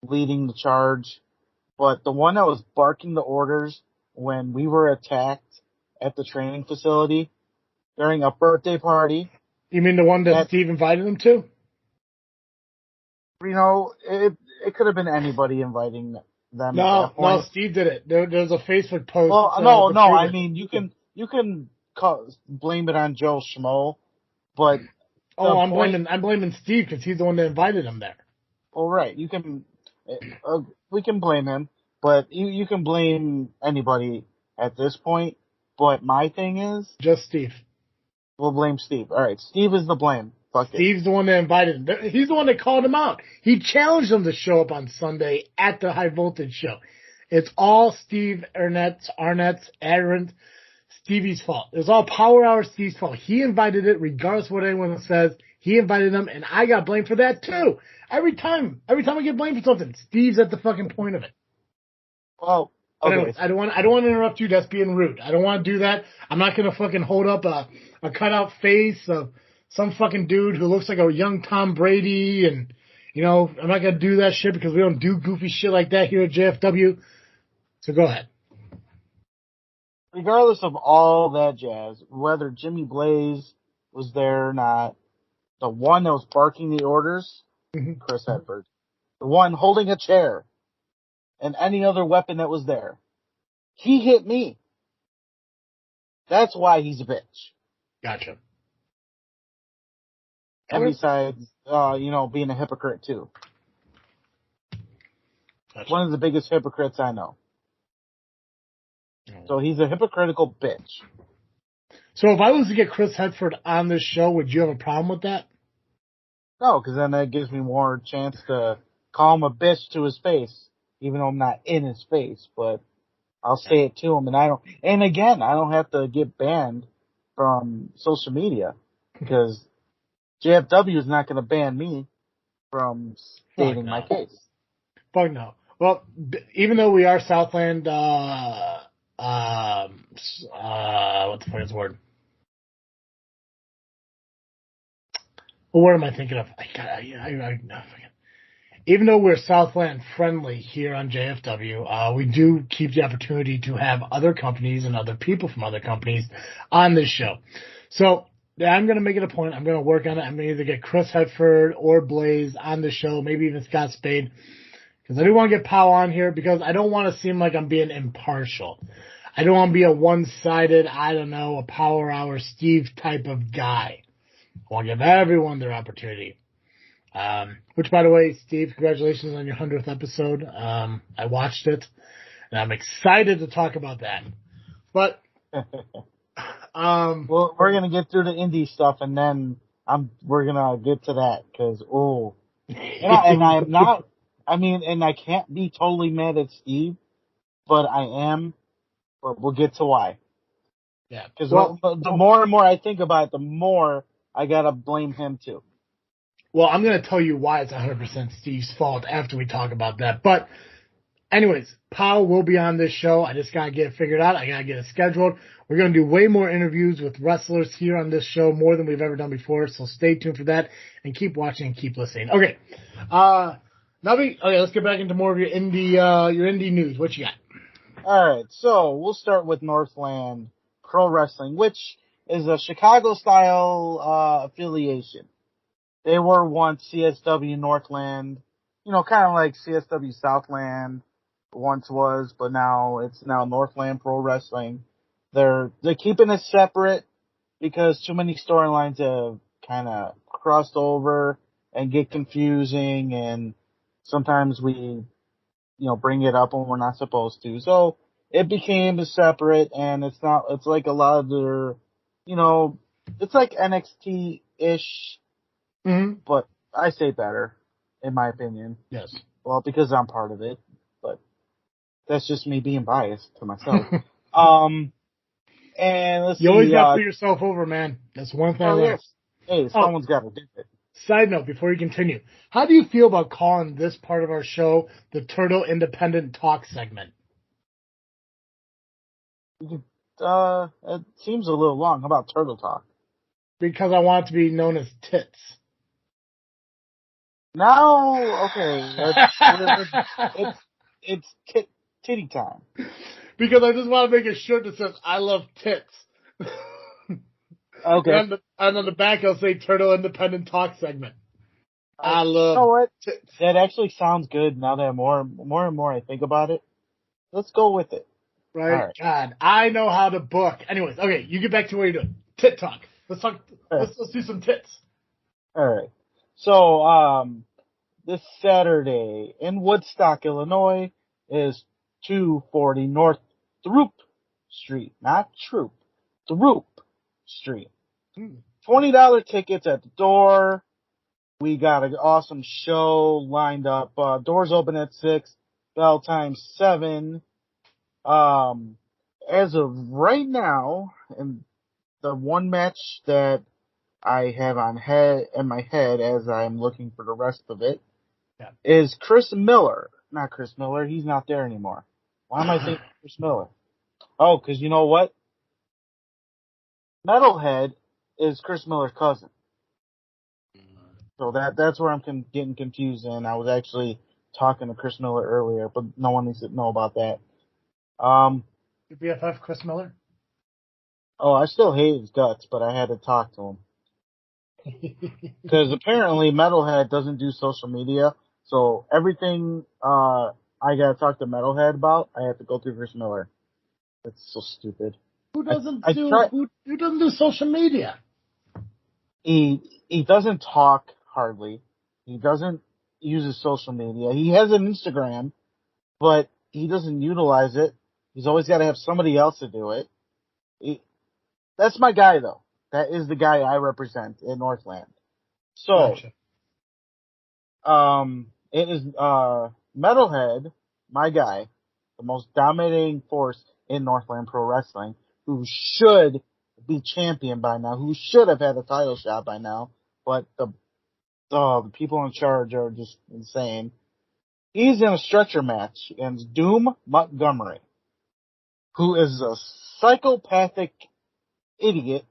leading the charge, but the one that was barking the orders when we were attacked at the training facility during a birthday party. You mean the one that Steve invited him to? You know, it could have been anybody inviting them. No, Steve did it. There's a Facebook post. Well, no. I mean, you can blame it on Joe Schmo, but I'm blaming Steve because he's the one that invited him there. Well, right. You can we can blame him, but you can blame anybody at this point. But my thing is just Steve. We'll blame Steve. All right, Steve is the blame. Fuck it. Steve's the one that invited him. He's the one that called him out. He challenged him to show up on Sunday at the High Voltage show. It's all Steve Arnett's, Aaron's, Stevie's fault. It was all Power Hour Steve's fault. He invited it, regardless of what anyone says. He invited them, and I got blamed for that too. Every time I get blamed for something, Steve's at the fucking point of it. Well, okay. Anyways, I don't want to interrupt you. That's being rude. I don't want to do that. I'm not gonna fucking hold up a cutout face of some fucking dude who looks like a young Tom Brady, and you know, I'm not gonna do that shit because we don't do goofy shit like that here at JFW. So go ahead. Regardless of all that jazz, whether Jimmy Blaze was there or not, the one that was barking the orders, Chris Hedford. The one holding a chair and any other weapon that was there. He hit me. That's why he's a bitch. Gotcha. And besides, being a hypocrite too. Gotcha. One of the biggest hypocrites I know. So he's a hypocritical bitch. So if I was to get Chris Hedford on this show, would you have a problem with that? No, because then that gives me more chance to call him a bitch to his face, even though I'm not in his face, but I'll say it to him, and I don't have to get banned from social media, because JFW is not going to ban me from stating my case. Fuck no. Well, even though we are Southland, what the fuck is the word? What word am I thinking of? Even though we're Southland friendly here on JFW, we do keep the opportunity to have other companies and other people from other companies on this show. So I'm going to make it a point. I'm going to work on it. I'm going to either get Chris Hedford or Blaze on the show, maybe even Scott Spade, because I do want to get Powell on here because I don't want to seem like I'm being impartial. I don't want to be a one-sided, a Power Hour Steve type of guy. I want to give everyone their opportunity. Which, by the way, Steve, congratulations on your 100th episode. I watched it, and I'm excited to talk about that. But, well, we're gonna get through the indie stuff, and then we're gonna get to that, because and I'm not. I mean, and I can't be totally mad at Steve, but I am. But we'll get to why. Yeah, because the more and more I think about it, the more I gotta blame him too. Well, I'm going to tell you why it's 100% Steve's fault after we talk about that. But anyways, Powell will be on this show. I just got to get it figured out. I got to get it scheduled. We're going to do way more interviews with wrestlers here on this show, more than we've ever done before. So stay tuned for that and keep watching and keep listening. Okay. Nubby, let's get back into more of your indie news. What you got? All right. So we'll start with Northland Pro Wrestling, which is a Chicago-style affiliation. They were once CSW Northland, kind of like CSW Southland once was, but it's now Northland Pro Wrestling. They're keeping it separate because too many storylines have kind of crossed over and get confusing, and sometimes we, bring it up when we're not supposed to. So it became separate, and it's like a lot of their, it's like NXT-ish. Mm-hmm. But I say better, in my opinion. Yes. Well, because I'm part of it, but that's just me being biased to myself. And let's see. You always got to put yourself over, man. That's one thing I learned. Yes. Hey, someone's got to do it. Side note, before you continue, how do you feel about calling this part of our show the Turtle Independent Talk segment? It seems a little long. How about Turtle Talk? Because I want it to be known as tits. No, okay. It's titty time. Because I just want to make a shirt that says, I love tits. Okay. And on the back I'll say Turtle Independent Talk segment. I love tits. That actually sounds good now that more and more I think about it. Let's go with it. Right? God, I know how to book. Anyways, okay, you get back to what you're doing. Tit talk. Let's talk. Let's do some tits. All right. So, this Saturday in Woodstock, Illinois is 240 North Throop Street, not Troop, Throop Street. $20 tickets at the door. We got an awesome show lined up. Doors open at 6, bell time 7. As of right now, and the one match that I have in my head as I'm looking for the rest of it is Chris Miller. Not Chris Miller. He's not there anymore. Why am I thinking Chris Miller? Oh, because you know what? Metalhead is Chris Miller's cousin. So that's where I'm getting confused, and I was actually talking to Chris Miller earlier, but no one needs to know about that. Your BFF, Chris Miller? Oh, I still hate his guts, but I had to talk to him. Because apparently Metalhead doesn't do social media, so everything I gotta talk to Metalhead about, I have to go through Chris Miller. That's so stupid. Who doesn't do social media? He doesn't talk hardly. He doesn't use his social media. He has an Instagram, but he doesn't utilize it. He's always got to have somebody else to do it. That's my guy, though. That is the guy I represent in Northland. So, It is Metalhead, my guy, the most dominating force in Northland Pro Wrestling, who should be champion by now, who should have had a title shot by now, but the people in charge are just insane. He's in a stretcher match against Doom Montgomery, who is a psychopathic idiot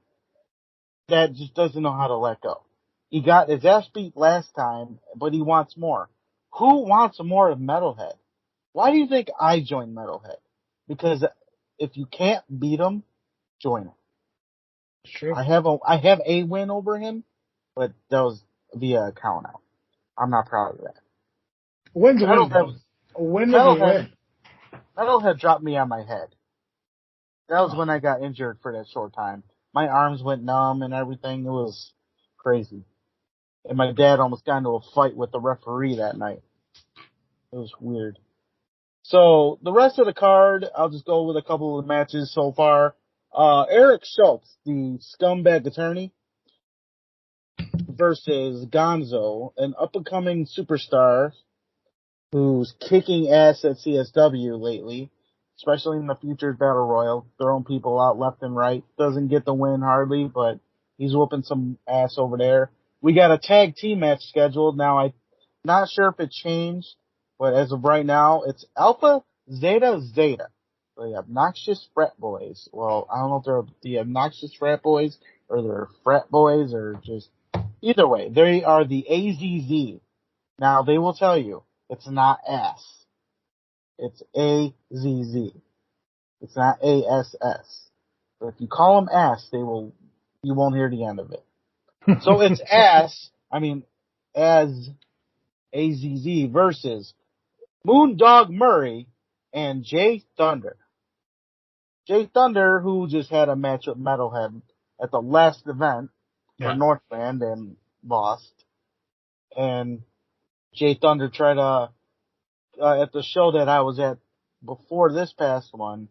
that just doesn't know how to let go. He got his ass beat last time, but he wants more. Who wants more of Metalhead? Why do you think I joined Metalhead? Because if you can't beat him, join him. True. I have a win over him, but that was via count out. I'm not proud of that. Win's a win. A win is a win. Metalhead dropped me on my head. That was when I got injured for that short time. My arms went numb and everything. It was crazy. And my dad almost got into a fight with the referee that night. It was weird. So the rest of the card, I'll just go with a couple of matches so far. Eric Schultz, the scumbag attorney, versus Gonzo, an up-and-coming superstar who's kicking ass at CSW lately, especially in the Futures Battle Royal, throwing people out left and right. Doesn't get the win hardly, but he's whooping some ass over there. We got a tag team match scheduled. Now, I'm not sure if it changed, but as of right now, it's Alpha Zeta Zeta. The obnoxious frat boys. Well, I don't know if they're the obnoxious frat boys or they're frat boys or just either way. They are the AZZ. Now, they will tell you it's not ass. It's AZZ. It's not ASS. But if you call them ass, you won't hear the end of it. So it's as AZZ versus Moondog Murray and Jay Thunder. Jay Thunder, who just had a match with Metalhead at the last event for Northland and lost. And Jay Thunder tried to, at the show that I was at before this past one,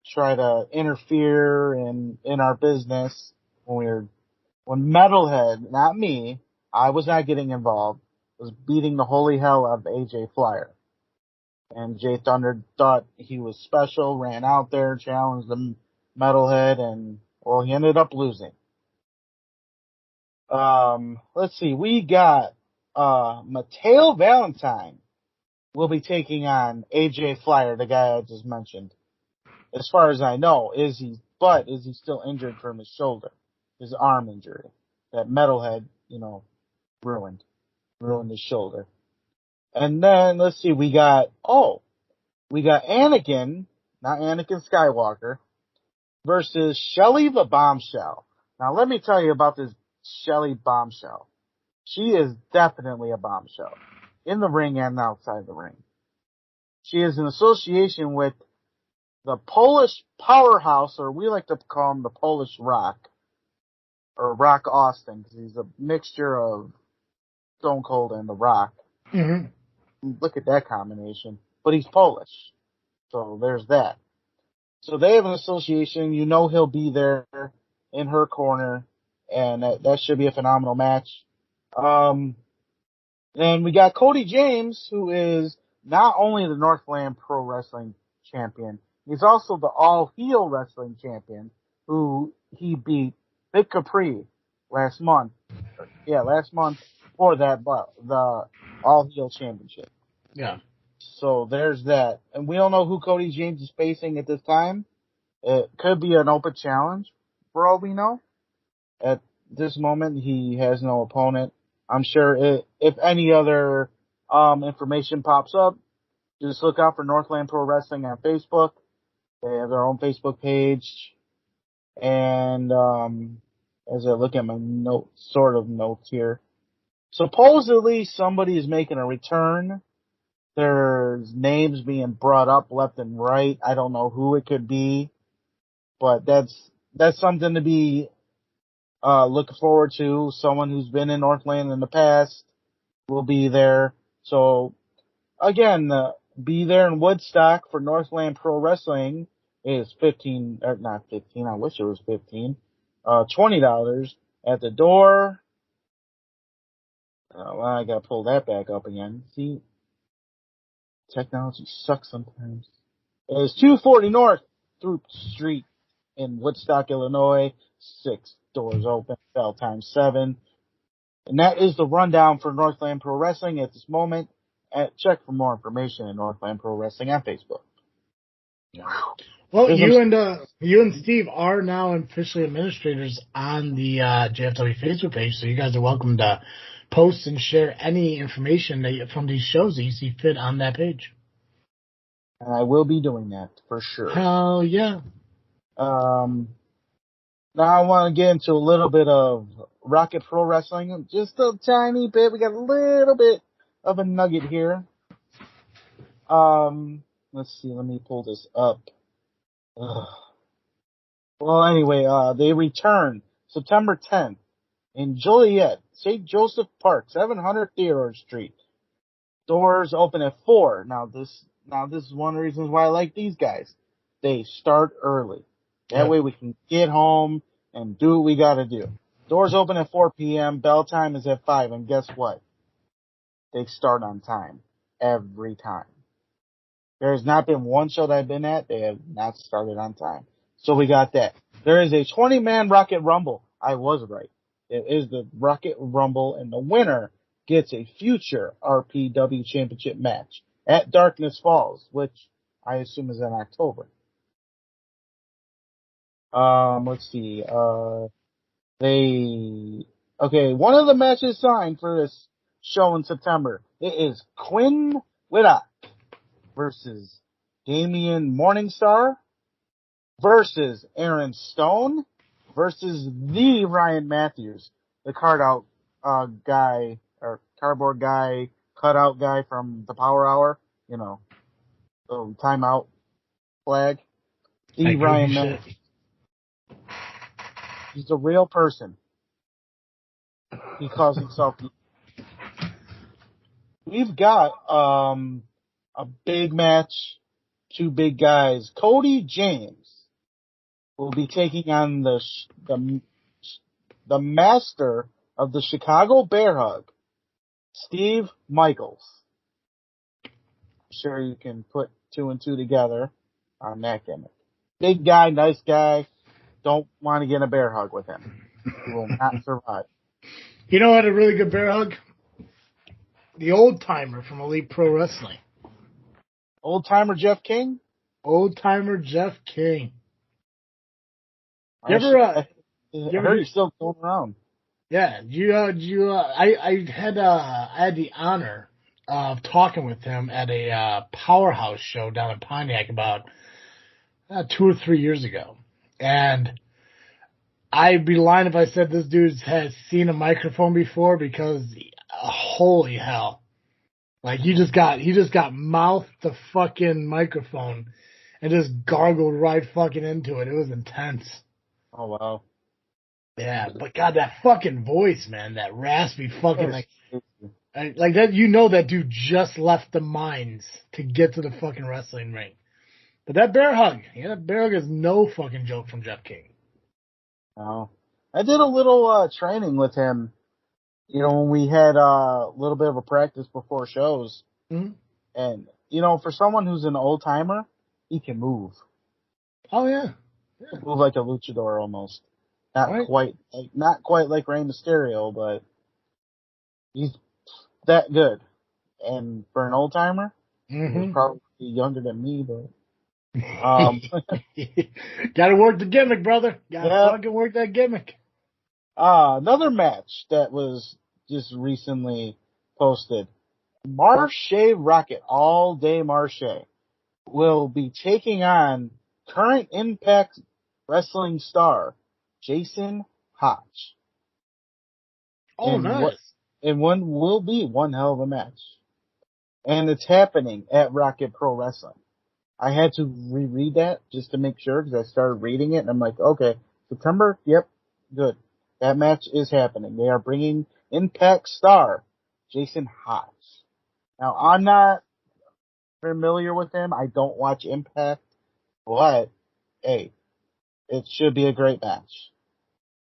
try to interfere in our business when Metalhead, not me, I was not getting involved, was beating the holy hell out of AJ Flyer. And Jay Thunder thought he was special, ran out there, challenged the Metalhead, and, well, he ended up losing. Let's see, we got, Mateo Valentine will be taking on AJ Flyer, the guy I just mentioned. As far as I know, is he still injured from his shoulder, his arm injury? That Metalhead, ruined his shoulder. And then, let's see, we got Anakin, not Anakin Skywalker, versus Shelly the Bombshell. Now, let me tell you about this Shelly Bombshell. She is definitely a bombshell, in the ring and outside the ring. She is in association with the Polish powerhouse, or we like to call him the Polish Rock, or Rock Austin, because he's a mixture of Stone Cold and The Rock. Mm-hmm. Look at that combination. But he's Polish. So there's that. So they have an association. He'll be there in her corner. And that should be a phenomenal match. And we got Cody James, who is not only the Northland Pro Wrestling champion, he's also the all-heel wrestling champion, who he beat Big Capri last month for the all-heel championship. Yeah. So there's that. And we don't know who Cody James is facing at this time. It could be an open challenge, for all we know. At this moment, he has no opponent. I'm sure if any other information pops up, just look out for Northland Pro Wrestling on Facebook. They have their own Facebook page. And as I look at my notes here, supposedly somebody is making a return. There's names being brought up left and right. I don't know who it could be, but that's something to be looking forward to. Someone who's been in Northland in the past will be there. So again, be there in Woodstock for Northland Pro Wrestling is $15. I wish it was $15. $20 at the door. Well, I gotta pull that back up again. See, technology sucks sometimes. It is 240 North Throop Street in Woodstock, Illinois. 6 doors open, bell time 7. And that is the rundown for Northland Pro Wrestling at this moment. Check for more information at Northland Pro Wrestling on Facebook. Well, you and Steve are now officially administrators on the JFW Facebook page, so you guys are welcome to post and share any information from these shows that you see fit on that page. And I will be doing that for sure. Hell yeah. Now I want to get into a little bit of Rocket Pro Wrestling, just a tiny bit. We got a little bit of a nugget here. Let's see. Let me pull this up. Well, anyway, they return September 10th in Joliet, St. Joseph Park, 700 Theodore Street. Doors open at 4. Now this is one of the reasons why I like these guys. They start early. That way we can get home and do what we gotta do. Doors open at 4 p.m. Bell time is at 5. And guess what? They start on time. Every time. There has not been one show that I've been at. They have not started on time. So we got that. There is a 20-man Rocket Rumble. I was right. It is the Rocket Rumble, and the winner gets a future RPW Championship match at Darkness Falls, which I assume is in October. Let's see. One of the matches signed for this show in September. It is Quinn Whittock versus Damian Morningstar versus Aaron Stone versus the Ryan Matthews, the cardboard guy, cutout guy from the Power Hour, the timeout flag. The Ryan Matthews. He's a real person. He calls himself. We've got a big match, 2 big guys. Cody James will be taking on the master of the Chicago Bear Hug, Steve Michaels. I'm sure you can put 2 and 2 together on that gimmick. Big guy, nice guy. Don't want to get a bear hug with him. He will not survive. You know what? A really good bear hug? The old timer from Elite Pro Wrestling. Old timer Jeff King? Old timer Jeff King. I heard he's still going around. Yeah, I had the honor of talking with him at a Powerhouse show down in Pontiac about 2 or 3 years ago. And I'd be lying if I said this dude has seen a microphone before, because holy hell. Like, he just got mouthed the fucking microphone and just gargled right fucking into it. It was intense. Oh, wow. Yeah, but God, that fucking voice, man, that raspy fucking, like that, that dude just left the mines to get to the fucking wrestling ring. But that bear hug, that bear hug is no fucking joke from Jeff King. No. I did a little training with him, when we had a little bit of a practice before shows. Mm-hmm. And, for someone who's an old timer, he can move. Oh, yeah. Move like a luchador almost. Not quite like Rey Mysterio, but he's that good. And for an old timer, he's probably younger than me, but gotta work the gimmick, brother. Gotta fucking work that gimmick. Another match that was just recently posted. Marche Rocket, All Day Marche, will be taking on current Impact Wrestling star Jason Hotch. Oh, nice. One will be one hell of a match. And it's happening at Rocket Pro Wrestling. I had to reread that just to make sure, because I started reading it and I'm like, okay, September, yep, good. That match is happening. They are bringing Impact star Jason Hotch. Now, I'm not familiar with him. I don't watch Impact, but hey, it should be a great match.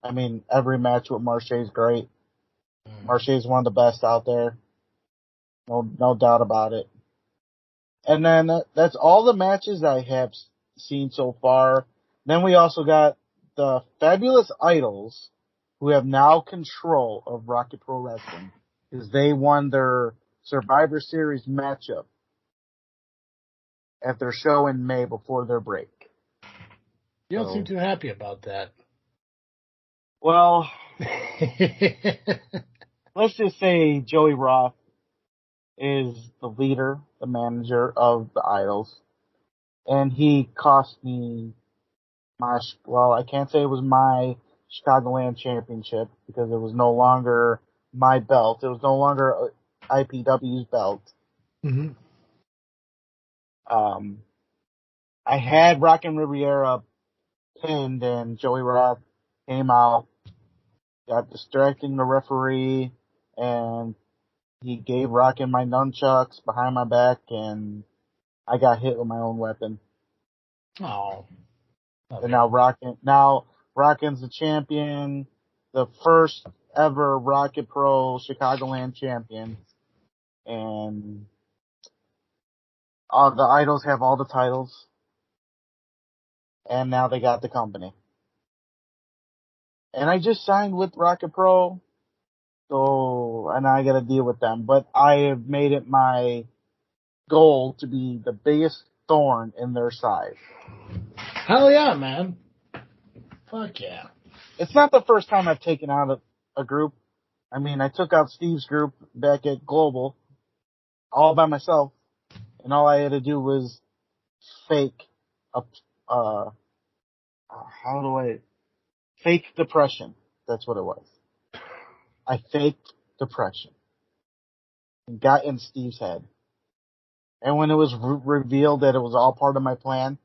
I mean, every match with Marche is great. Marche is one of the best out there. No doubt about it. And then that's all the matches I have seen so far. Then we also got the Fabulous Idols, who have now control of Rocket Pro Wrestling, because they won their Survivor Series matchup at their show in May before their break. You don't seem too happy about that. Well, let's just say Joey Roth is the leader, the manager of the Idols, and he cost me I can't say it was my Chicagoland Championship, because it was no longer my belt. It was no longer IPW's belt. Mm-hmm. I had Rockin' Riviera pinned, and Joey Roth came out, got distracting the referee, and he gave Rockin' my nunchucks behind my back, and I got hit with my own weapon. Oh. And now Rockin's the champion, the first ever Rocket Pro Chicagoland champion, and the Idols have all the titles, and now they got the company. And I just signed with Rocket Pro, and I gotta deal with them. But I have made it my goal to be the biggest thorn in their side. Hell yeah, man. Fuck yeah. It's not the first time I've taken out a group. I mean, I took out Steve's group back at Global all by myself, and all I had to do was fake fake depression. That's what it was. I faked depression and got in Steve's head. And when it was revealed that it was all part of my plan,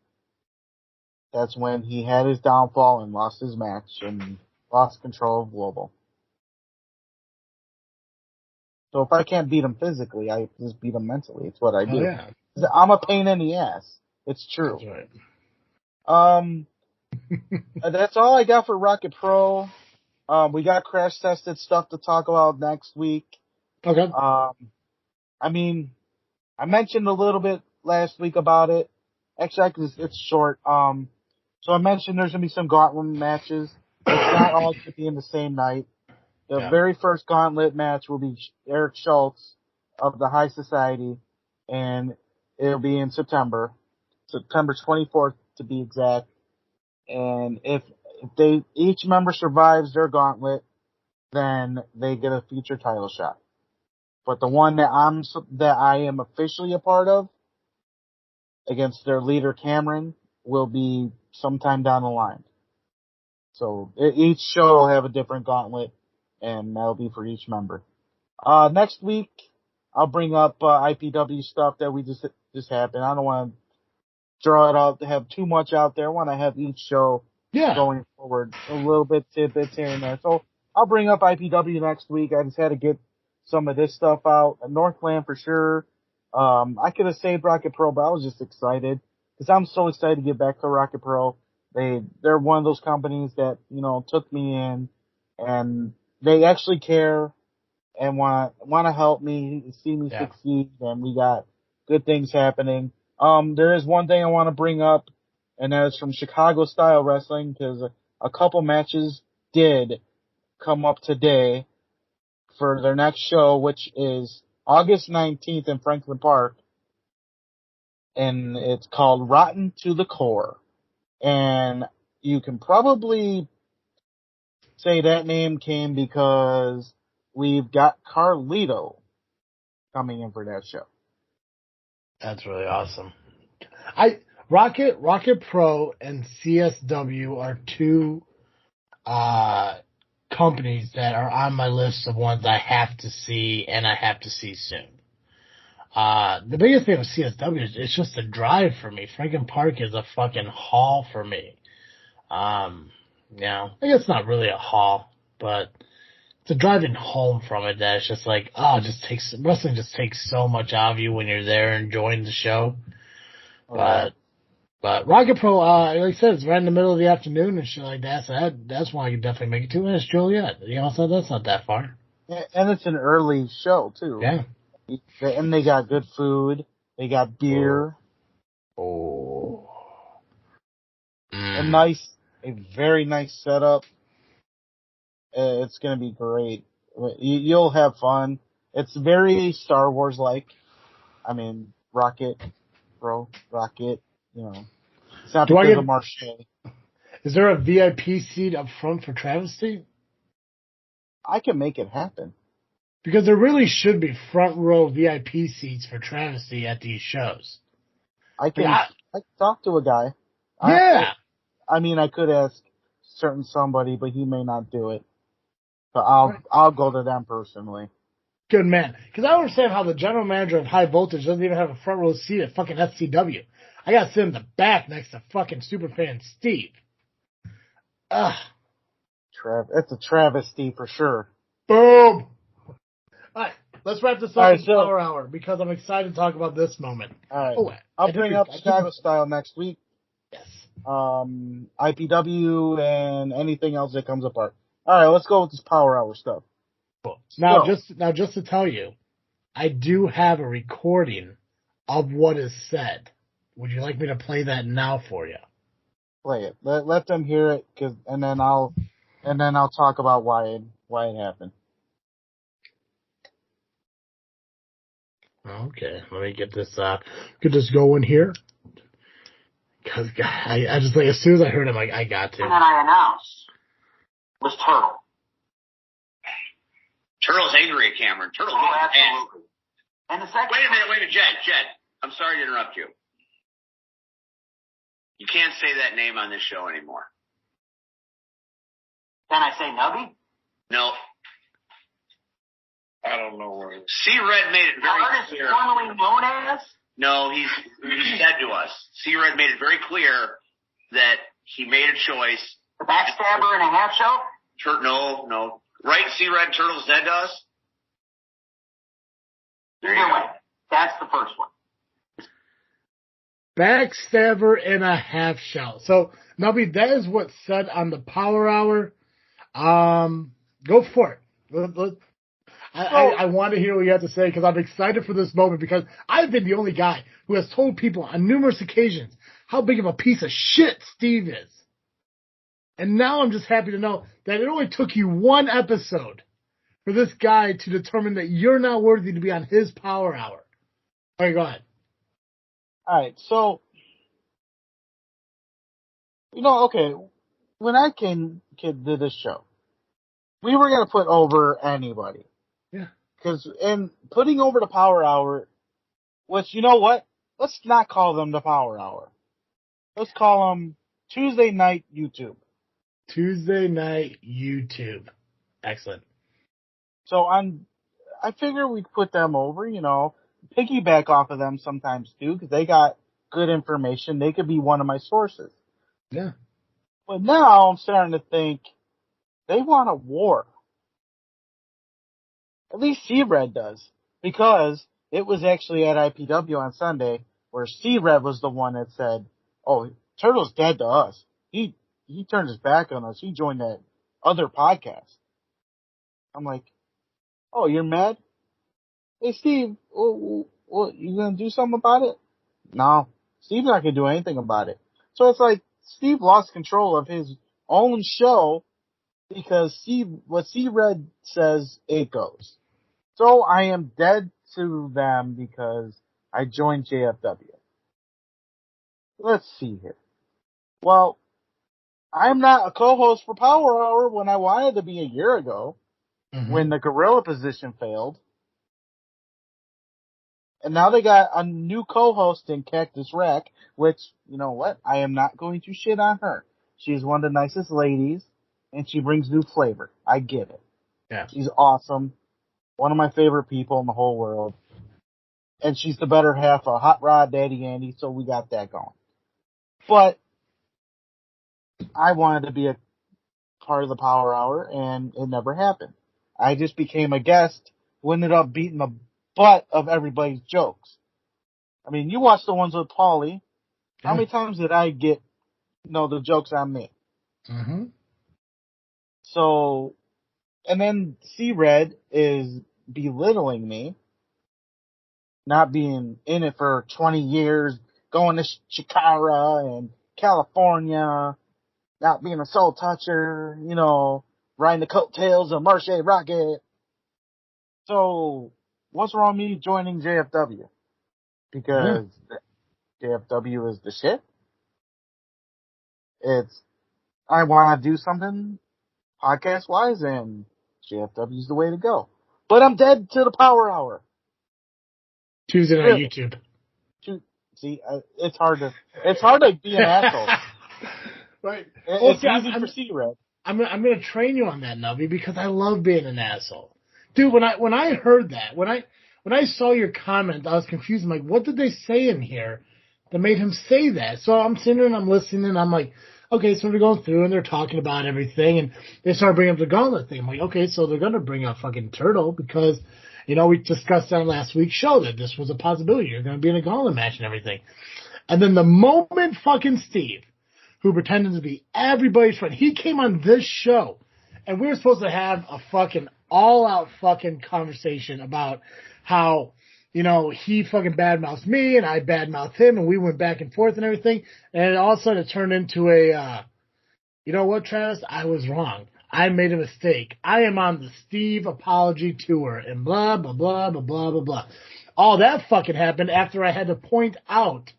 that's when he had his downfall and lost his match and lost control of Global. So if I can't beat him physically, I just beat him mentally. It's what I do. Yeah. I'm a pain in the ass. It's true. That's right. That's all I got for Rocket Pro. We got crash tested stuff to talk about next week. Okay. I mean, I mentioned a little bit last week about it. Actually, it's short. So I mentioned there's going to be some gauntlet matches. It's not all going to be in the same night. The very first gauntlet match will be Eric Schultz of the High Society, and it'll be in September 24th to be exact. And if each member survives their gauntlet, then they get a future title shot. But the one that I am officially a part of, against their leader Cameron, will be sometime down the line. So each show will have a different gauntlet, and that'll be for each member. Next week, I'll bring up IPW stuff that we just happened. I don't want to draw it out to have too much out there. I want to have each show going forward a little bit, tidbits here and there. So I'll bring up IPW next week. I just had to get some of this stuff out. Northland for sure. I could have saved Rocket Pro, but I was just excited because I'm so excited to get back to Rocket Pro. They're one of those companies that, took me in, and they actually care and want to help me, see me succeed, and we got good things happening. There is one thing I want to bring up, and that is from Chicago Style Wrestling, because a couple matches did come up today for their next show, which is August 19th in Franklin Park, and it's called Rotten to the Core. And you can probably say that name came because we've got Carlito coming in for that show. That's really awesome. Rocket Pro and CSW are two companies that are on my list of ones I have to see, and I have to see soon. The biggest thing with CSW is it's just a drive for me. Franklin Park is a fucking haul for me. I guess it's not really a haul, but it's a driving home from it that it's just like, wrestling just takes so much out of you when you're there enjoying the show. But Rocket Pro, like I said, it's right in the middle of the afternoon and shit like that, so that's why I can definitely make it to. And it's Joliet. So that's not that far. And it's an early show, too. Yeah. And they got good food. They got beer. Oh. A very nice setup. It's going to be great. You'll have fun. It's very Star Wars-like. I mean, rocket, you know. It's not because of Marche. Is there a VIP seat up front for Travesty? I can make it happen. Because there really should be front row VIP seats for Travesty at these shows. I can talk to a guy. Yeah. I could ask somebody, but he may not do it. But I'll go to them personally. Good man. Because I don't understand how the general manager of High Voltage doesn't even have a front row seat at fucking SCW. I gotta sit in the back next to fucking superfan Steve. Ugh. It's a travesty for sure. Boom! Alright, let's wrap this up in Power Hour because I'm excited to talk about this moment. Alright. I'll bring up Chicago Style next week. Yes. IPW and anything else that comes apart. Alright, let's go with this Power Hour stuff. Cool. Now, just to tell you, I do have a recording of what is said. Would you like me to play that now for you? Play it. Let them hear it, and then I'll talk about why it happened. Okay, let me get this going here. Because I just as soon as I heard him, I got to. And then I announced was Turtle. Turtle's angry at Cameron. Turtle's absolutely. And the second. Wait a minute, Jed. I'm sorry to interrupt you. You can't say that name on this show anymore. Can I say Nubby? No. I don't know where it is. C-Red made it very clear. Formerly known as? No, he's dead to us. C-Red made it very clear that he made a choice. The backstabber in a half shell? No. Right, C-Red, Turtle's dead to us? Either way, that's the first one. Backstabber in a half shell. So, Nubby, that is what's said on the Power Hour. Go for it. I want to hear what you have to say because I'm excited for this moment because I've been the only guy who has told people on numerous occasions how big of a piece of shit Steve is. And now I'm just happy to know that it only took you one episode for this guy to determine that you're not worthy to be on his Power Hour. All right, go ahead. All right, so, okay, when I came to this show, we were going to put over anybody. Yeah. Because in putting over the Power Hour, which, you know what? Let's not call them the Power Hour. Let's call them Tuesday Night YouTube. Tuesday Night YouTube. Excellent. So I figure we put them over, piggyback off of them sometimes too, because they got good information. They could be one of my sources. Yeah. But now I'm starting to think they want a war. At least C-Red does. Because it was actually at IPW on Sunday where C-Red was the one that said, oh, Turtle's dead to us. He turned his back on us. He joined that other podcast. I'm like, oh, you're mad? Hey, Steve, what, you gonna do something about it? No, Steve's not gonna do anything about it. So it's like Steve lost control of his own show because what C-Red says, it goes. So I am dead to them because I joined JFW. Let's see here. Well, I'm not a co-host for Power Hour when I wanted to be a year ago, when the gorilla position failed. And now they got a new co-host in Cactus Rack, which, you know what? I am not going to shit on her. She's one of the nicest ladies, and she brings new flavor. I get it. Yeah. She's awesome. One of my favorite people in the whole world. And she's the better half of Hot Rod Daddy Andy, so we got that going. But I wanted to be a part of the Power Hour, and it never happened. I just became a guest who ended up beating the butt of everybody's jokes. I mean, you watch the ones with Paulie. How many times did I get, the jokes on me? Mm-hmm. So, And then C-Red is belittling me, not being in it for 20 years, going to Chikara and California, not being a soul toucher, you know, riding the coattails of Marche Rocket. So, what's wrong with me joining JFW? Because JFW is the shit. I want to do something podcast-wise, and JFW is the way to go. But I'm dead to the Power Hour. Tuesday night on YouTube. See, it's hard to be an asshole. Right. It's easy for C-Red. I'm gonna train you on that, Nubby, because I love being an asshole. Dude, when I heard that, when I saw your comment, I was confused. I'm like, what did they say in here that made him say that? So I'm sitting there and I'm listening and I'm like, okay, so they're going through and they're talking about everything and they start bringing up the gauntlet thing. I'm like, okay, so they're gonna bring up fucking Turtle because, you know, we discussed on last week's show that this was a possibility. You're gonna be in a gauntlet match and everything. And then the moment fucking Steve, who pretended to be everybody's friend, he came on this show and we were supposed to have a fucking all-out fucking conversation about how, you know, he fucking badmouthed me and I badmouthed him and we went back and forth and everything. And all of a sudden it turned into a, you know what, Travis? I was wrong. I made a mistake. I am on the Steve apology tour and blah, blah, blah, blah, blah, blah, blah. All that fucking happened after I had to point out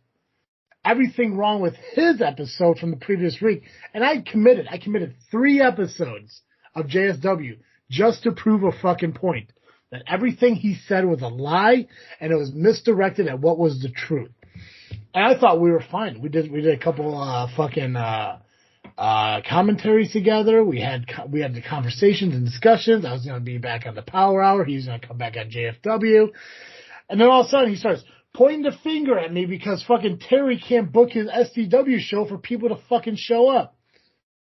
everything wrong with his episode from the previous week. And I committed 3 episodes of JSW just to prove a fucking point. That everything he said was a lie and it was misdirected at what was the truth. And I thought we were fine. We did a couple fucking commentaries together. We had the conversations and discussions. I was going to be back on the Power Hour. He was going to come back on JFW. And then all of a sudden he starts pointing the finger at me because fucking Terry can't book his SCW show for people to fucking show up.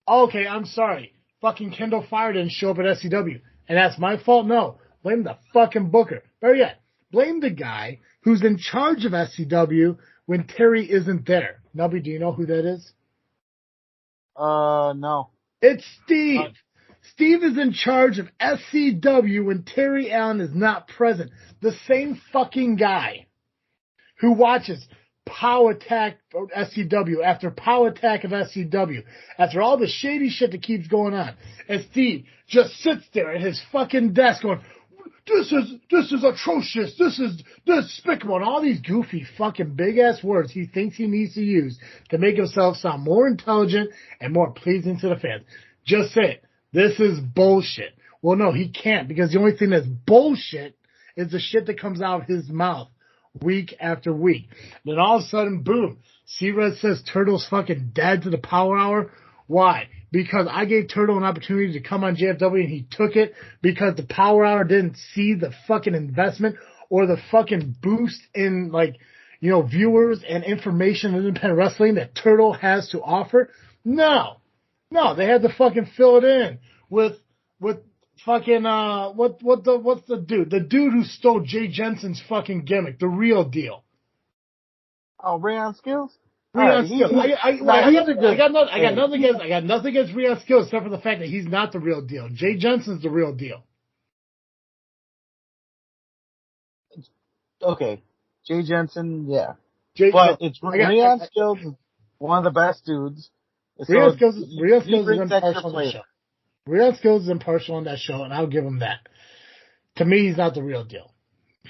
Okay, I'm sorry. Fucking Kendall Fire didn't show up at SCW. And that's my fault? No. Blame the fucking booker. Better yet, blame the guy who's in charge of SCW when Terry isn't there. Nubby, do you know who that is? No. It's Steve. Steve is in charge of SCW when Terry Allen is not present. The same fucking guy who watches Power Attack of SCW after Power Attack of SCW after all the shady shit that keeps going on. And Steve just sits there at his fucking desk going, this is atrocious. This is despicable. And all these goofy fucking big ass words he thinks he needs to use to make himself sound more intelligent and more pleasing to the fans. Just say it. This is bullshit. Well, no, he can't because the only thing that's bullshit is the shit that comes out of his mouth week after week. Then all of a sudden, boom, C-Red says Turtle's fucking dead to the Power Hour. Why? Because I gave Turtle an opportunity to come on JFW and he took it because the Power Hour didn't see the fucking investment or the fucking boost in, like, you know, viewers and information in independent wrestling that Turtle has to offer. No, they had to fucking fill it in with fucking, what's the dude? The dude who stole Jay Jensen's fucking gimmick, the real deal. Oh, Rayon Skills? Rayon Skills. I got nothing against Rayon Skills except for the fact that he's not the real deal. Jay Jensen's the real deal. Okay. Jay Jensen, yeah. But it's Rayon Skills is one of the best dudes. Rayon Skills is impartial on that show. Rayon Skills is impartial on that show, and I'll give him that. To me, he's not the real deal.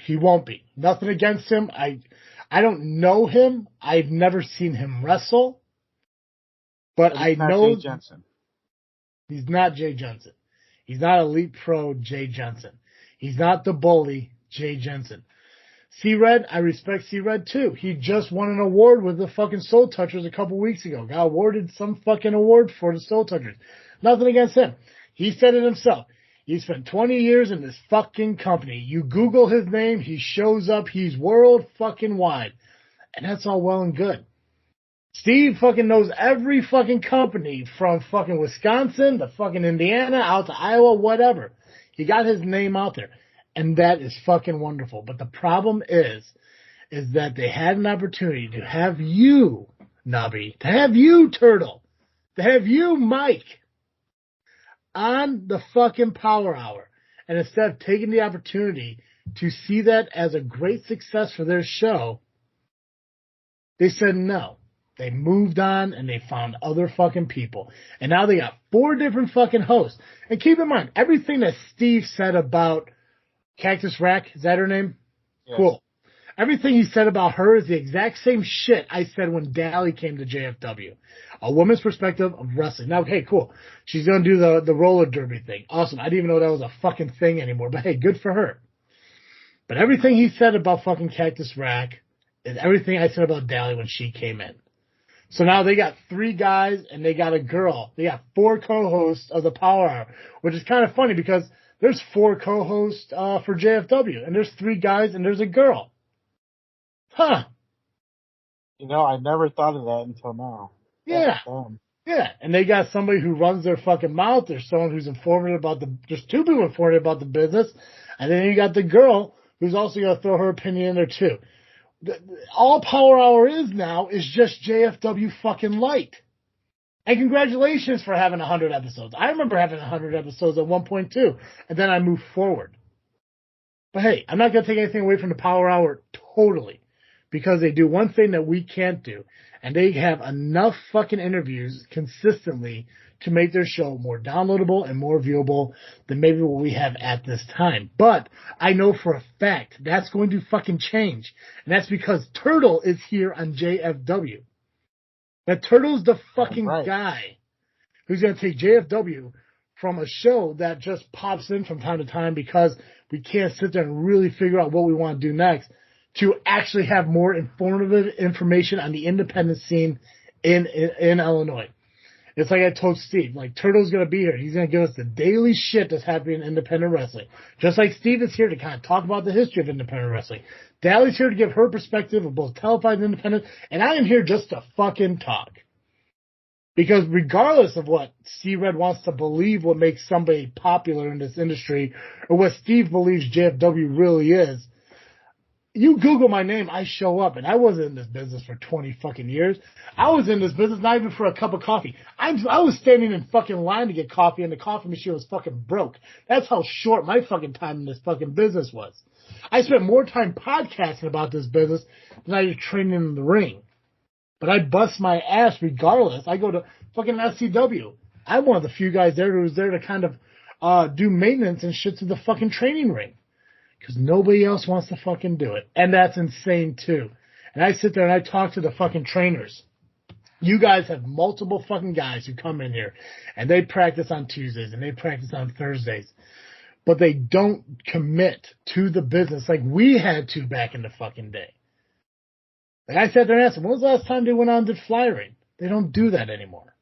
He won't be. Nothing against him. I don't know him. I've never seen him wrestle. But I know Jay Jensen. He's not Jay Jensen. He's not Elite Pro Jay Jensen. He's not the bully Jay Jensen. C-Red, I respect C-Red too. He just won an award with the fucking Soul Touchers a couple weeks ago. Got awarded some fucking award for the Soul Touchers. Nothing against him. He said it himself. He spent 20 years in this fucking company. You Google his name, he shows up. He's world fucking wide. And that's all well and good. Steve fucking knows every fucking company from fucking Wisconsin to fucking Indiana out to Iowa, whatever. He got his name out there. And that is fucking wonderful. But the problem is that they had an opportunity to have you, Nubby, to have you, Turtle, to have you, Mike, on the fucking Power Hour. And instead of taking the opportunity to see that as a great success for their show, they said no. They moved on and they found other fucking people. And now they got 4 different fucking hosts. And keep in mind, everything that Steve said about Cactus Rack, is that her name? Yes. Cool. Everything he said about her is the exact same shit I said when Dally came to JFW. A woman's perspective of wrestling. Now, okay, cool. She's going to do the roller derby thing. Awesome. I didn't even know that was a fucking thing anymore. But hey, good for her. But everything he said about fucking Cactus Rack is everything I said about Dally when she came in. So now they got 3 guys and they got a girl. They got 4 co-hosts of the Power Hour, which is kind of funny because there's 4 co-hosts for JFW, and there's 3 guys and there's a girl. Huh. You know, I never thought of that until now. Yeah. Yeah. And they got somebody who runs their fucking mouth. There's someone who's informative about there's 2 people informative about the business. And then you got the girl who's also going to throw her opinion in there too. All Power Hour is now is just JFW fucking light. And congratulations for having 100 episodes. I remember having 100 episodes at 1.2, and then I moved forward. But hey, I'm not going to take anything away from the Power Hour totally, because they do one thing that we can't do, and they have enough fucking interviews consistently to make their show more downloadable and more viewable than maybe what we have at this time. But I know for a fact that's going to fucking change, and that's because Turtle is here on JFW. Now, Turtle's the fucking guy who's going to take JFW from a show that just pops in from time to time because we can't sit there and really figure out what we want to do next, to actually have more informative information on the independent scene in Illinois. It's like I told Steve, like, Turtle's going to be here. He's going to give us the daily shit that's happening in independent wrestling. Just like Steve is here to kind of talk about the history of independent wrestling. Dally's here to give her perspective of both televised and independent, and I am here just to fucking talk. Because regardless of what C-Red wants to believe what makes somebody popular in this industry, or what Steve believes JFW really is, you Google my name, I show up, and I wasn't in this business for 20 fucking years. I was in this business not even for a cup of coffee. I was standing in fucking line to get coffee, and the coffee machine was fucking broke. That's how short my fucking time in this fucking business was. I spent more time podcasting about this business than I did training in the ring. But I bust my ass regardless. I go to fucking SCW. I'm one of the few guys there who was there to kind of do maintenance and shit to the fucking training ring. Because nobody else wants to fucking do it. And that's insane, too. And I sit there and I talk to the fucking trainers. You guys have multiple fucking guys who come in here. And they practice on Tuesdays and they practice on Thursdays. But they don't commit to the business like we had to back in the fucking day. Like I sat there and asked them, when was the last time they went on and did flyering? They don't do that anymore.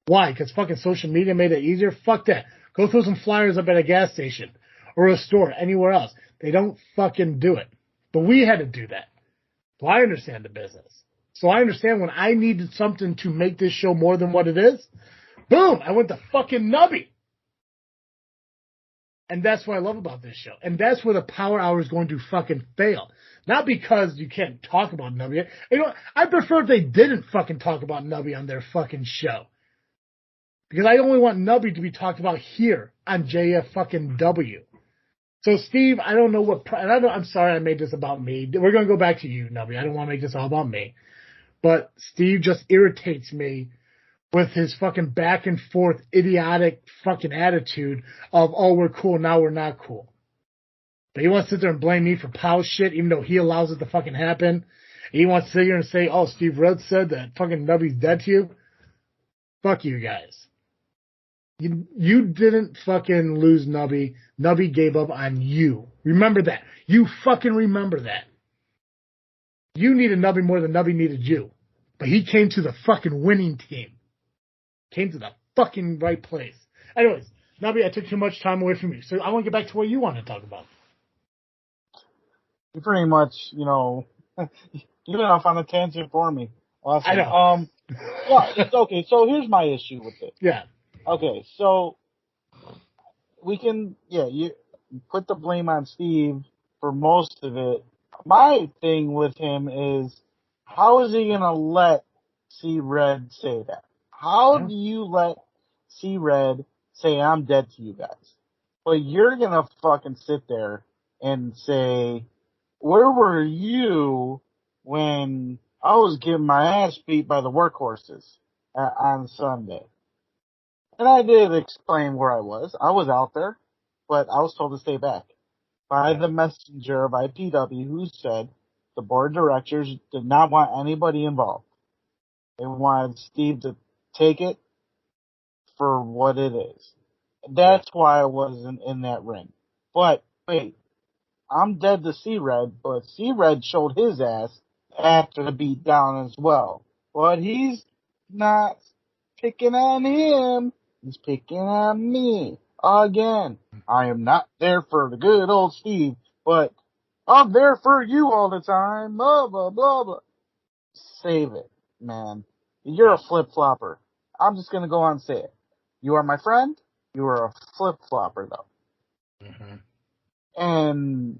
Why? Because fucking social media made it easier? Fuck that. Go throw some flyers up at a gas station. Or a store, anywhere else. They don't fucking do it. But we had to do that. So I understand the business. So I understand when I needed something to make this show more than what it is, boom, I went to fucking Nubby. And that's what I love about this show. And that's where the Power Hour is going to fucking fail. Not because you can't talk about Nubby. You know, I prefer if they didn't fucking talk about Nubby on their fucking show. Because I only want Nubby to be talked about here on JFW. So, Steve, I don't know what, I'm sorry I made this about me. We're going to go back to you, Nubby. I don't want to make this all about me. But Steve just irritates me with his fucking back and forth idiotic fucking attitude of, oh, we're cool, now we're not cool. But he wants to sit there and blame me for POW shit, even though he allows it to fucking happen. He wants to sit here and say, oh, Steve Red said that fucking Nubby's dead to you. Fuck you guys. You didn't fucking lose Nubby. Nubby gave up on you. Remember that. You fucking remember that. You needed Nubby more than Nubby needed you. But he came to the fucking winning team. Came to the fucking right place. Anyways, Nubby, I took too much time away from you. So I want to get back to what you want to talk about. You pretty much, you know, you went off on a tangent for me. Awesome. I know. Yeah, it's okay. So here's my issue with it. Yeah. Okay, so we can, you put the blame on Steve for most of it. My thing with him is, how is he going to let C-Red say that? How do you let C-Red say I'm dead to you guys. But you're gonna fucking sit there and say, where were you when I was getting my ass beat by the workhorses on Sunday? And I did explain where I was. I was out there, but I was told to stay back by the messenger of IPW, who said the board of directors did not want anybody involved. They wanted Steve to take it for what it is. That's why I wasn't in that ring. But wait, I'm dead to C-Red, but C-Red showed his ass after the beat down as well. But he's not picking on him. He's picking on me again. I am not there for the good old Steve, but I'm there for you all the time. Blah, blah, blah, blah. Save it, man. You're a flip-flopper. I'm just going to go on and say it. You are my friend. You are a flip-flopper, though. Mm-hmm. And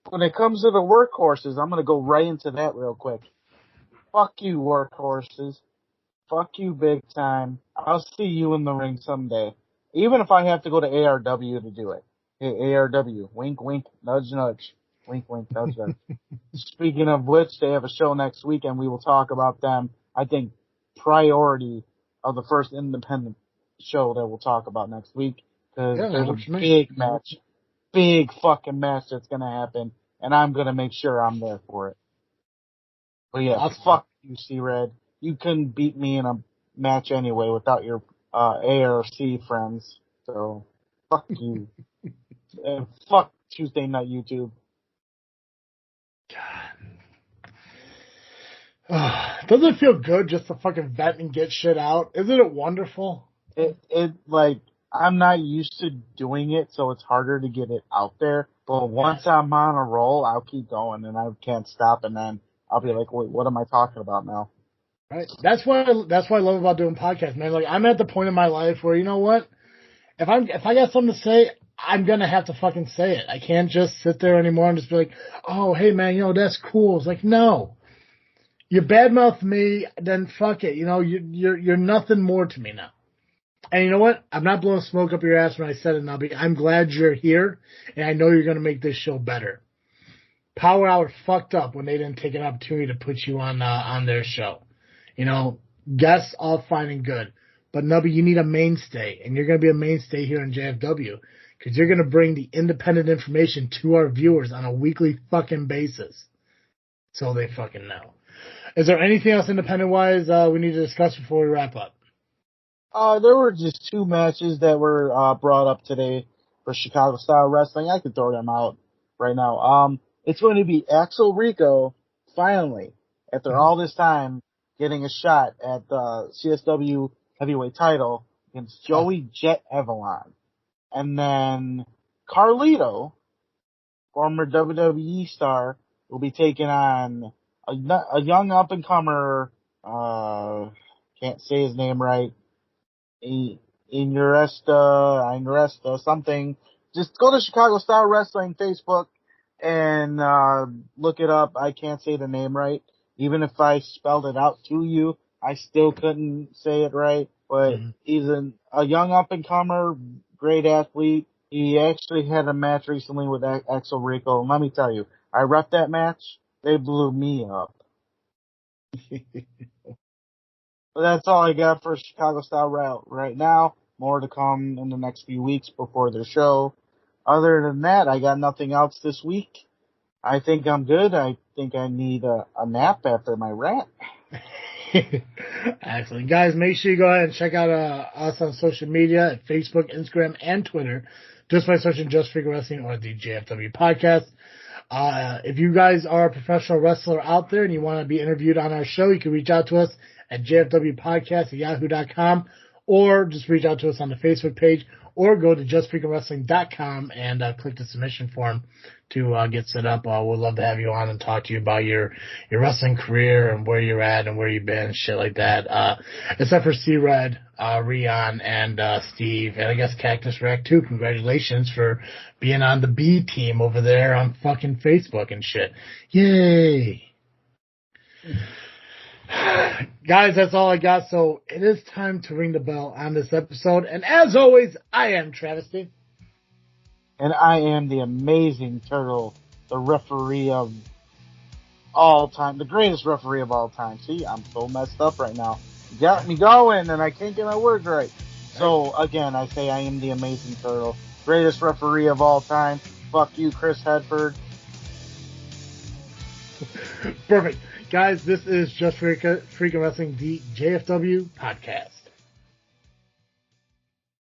when it comes to the workhorses, I'm going to go right into that real quick. Fuck you, workhorses. Fuck you big time. I'll see you in the ring someday. Even if I have to go to ARW to do it. Hey, ARW. Wink, wink. Nudge, nudge. Wink, wink. Nudge, nudge. Speaking of which, they have a show next week, and we will talk about them. I think priority of the first independent show that we'll talk about next week. Because there's a big match. Big fucking match that's going to happen. And I'm going to make sure I'm there for it. But yeah, fuck you, C-Red. You couldn't beat me in a match anyway without your ARC friends. So, fuck you. And fuck Tuesday Night YouTube. God. Doesn't it feel good just to fucking vent and get shit out? Isn't it wonderful? I'm not used to doing it, so it's harder to get it out there. But once I'm on a roll, I'll keep going, and I can't stop, and then I'll be like, wait, what am I talking about now? Right. That's what I love about doing podcasts, man. Like, I'm at the point in my life where, you know what? If I got something to say, I'm gonna have to fucking say it. I can't just sit there anymore and just be like, oh, hey man, that's cool. It's like, no. You badmouth me, then fuck it. You're nothing more to me now. And you know what? I'm not blowing smoke up your ass when I said it, Nubby. I'm glad you're here, and I know you're gonna make this show better. Power Hour fucked up when they didn't take an opportunity to put you on their show. Guests, all fine and good. But, Nubby, you need a mainstay, and you're going to be a mainstay here in JFW because you're going to bring the independent information to our viewers on a weekly fucking basis so they fucking know. Is there anything else independent-wise we need to discuss before we wrap up? There were just 2 matches that were brought up today for Chicago-style wrestling. I could throw them out right now. It's going to be Axel Rico, finally, after all this time, getting a shot at the CSW heavyweight title against Joey Jet Avalon. And then Carlito, former WWE star, will be taking on a young up-and-comer, can't say his name right, Inuresta, something. Just go to Chicago Style Wrestling Facebook and look it up. I can't say the name right. Even if I spelled it out to you, I still couldn't say it right. But he's a young up-and-comer, great athlete. He actually had a match recently with Axel Rico. And let me tell you, I rep that match. They blew me up. But that's all I got for Chicago Style Route right now. More to come in the next few weeks before their show. Other than that, I got nothing else this week. I think I'm good. I think I need a nap after my rant. Excellent. Guys, make sure you go ahead and check out us on social media at Facebook, Instagram, and Twitter just by searching Just Freakin Wrestling or the JFW Podcast. If you guys are a professional wrestler out there and you want to be interviewed on our show, you can reach out to us at jfwpodcast@yahoo.com or just reach out to us on the Facebook page or go to justfreakinwrestling.com and click the submission form to get set up. We'd love to have you on and talk to you about your wrestling career and where you're at and where you've been and shit like that. Except for C-Red, Rion, and Steve, and I guess Cactus Rack too. Congratulations for being on the B team over there on fucking Facebook and shit. Yay! Guys, that's all I got. So it is time to ring the bell on this episode. And as always, I am Travesty. And I am the amazing Turtle, the referee of all time, the greatest referee of all time. See, I'm so messed up right now. You got me going, and I can't get my words right. So, again, I say I am the amazing Turtle, greatest referee of all time. Fuck you, Chris Hedford. Perfect. Guys, this is Just Freakin' Wrestling, the JFW Podcast.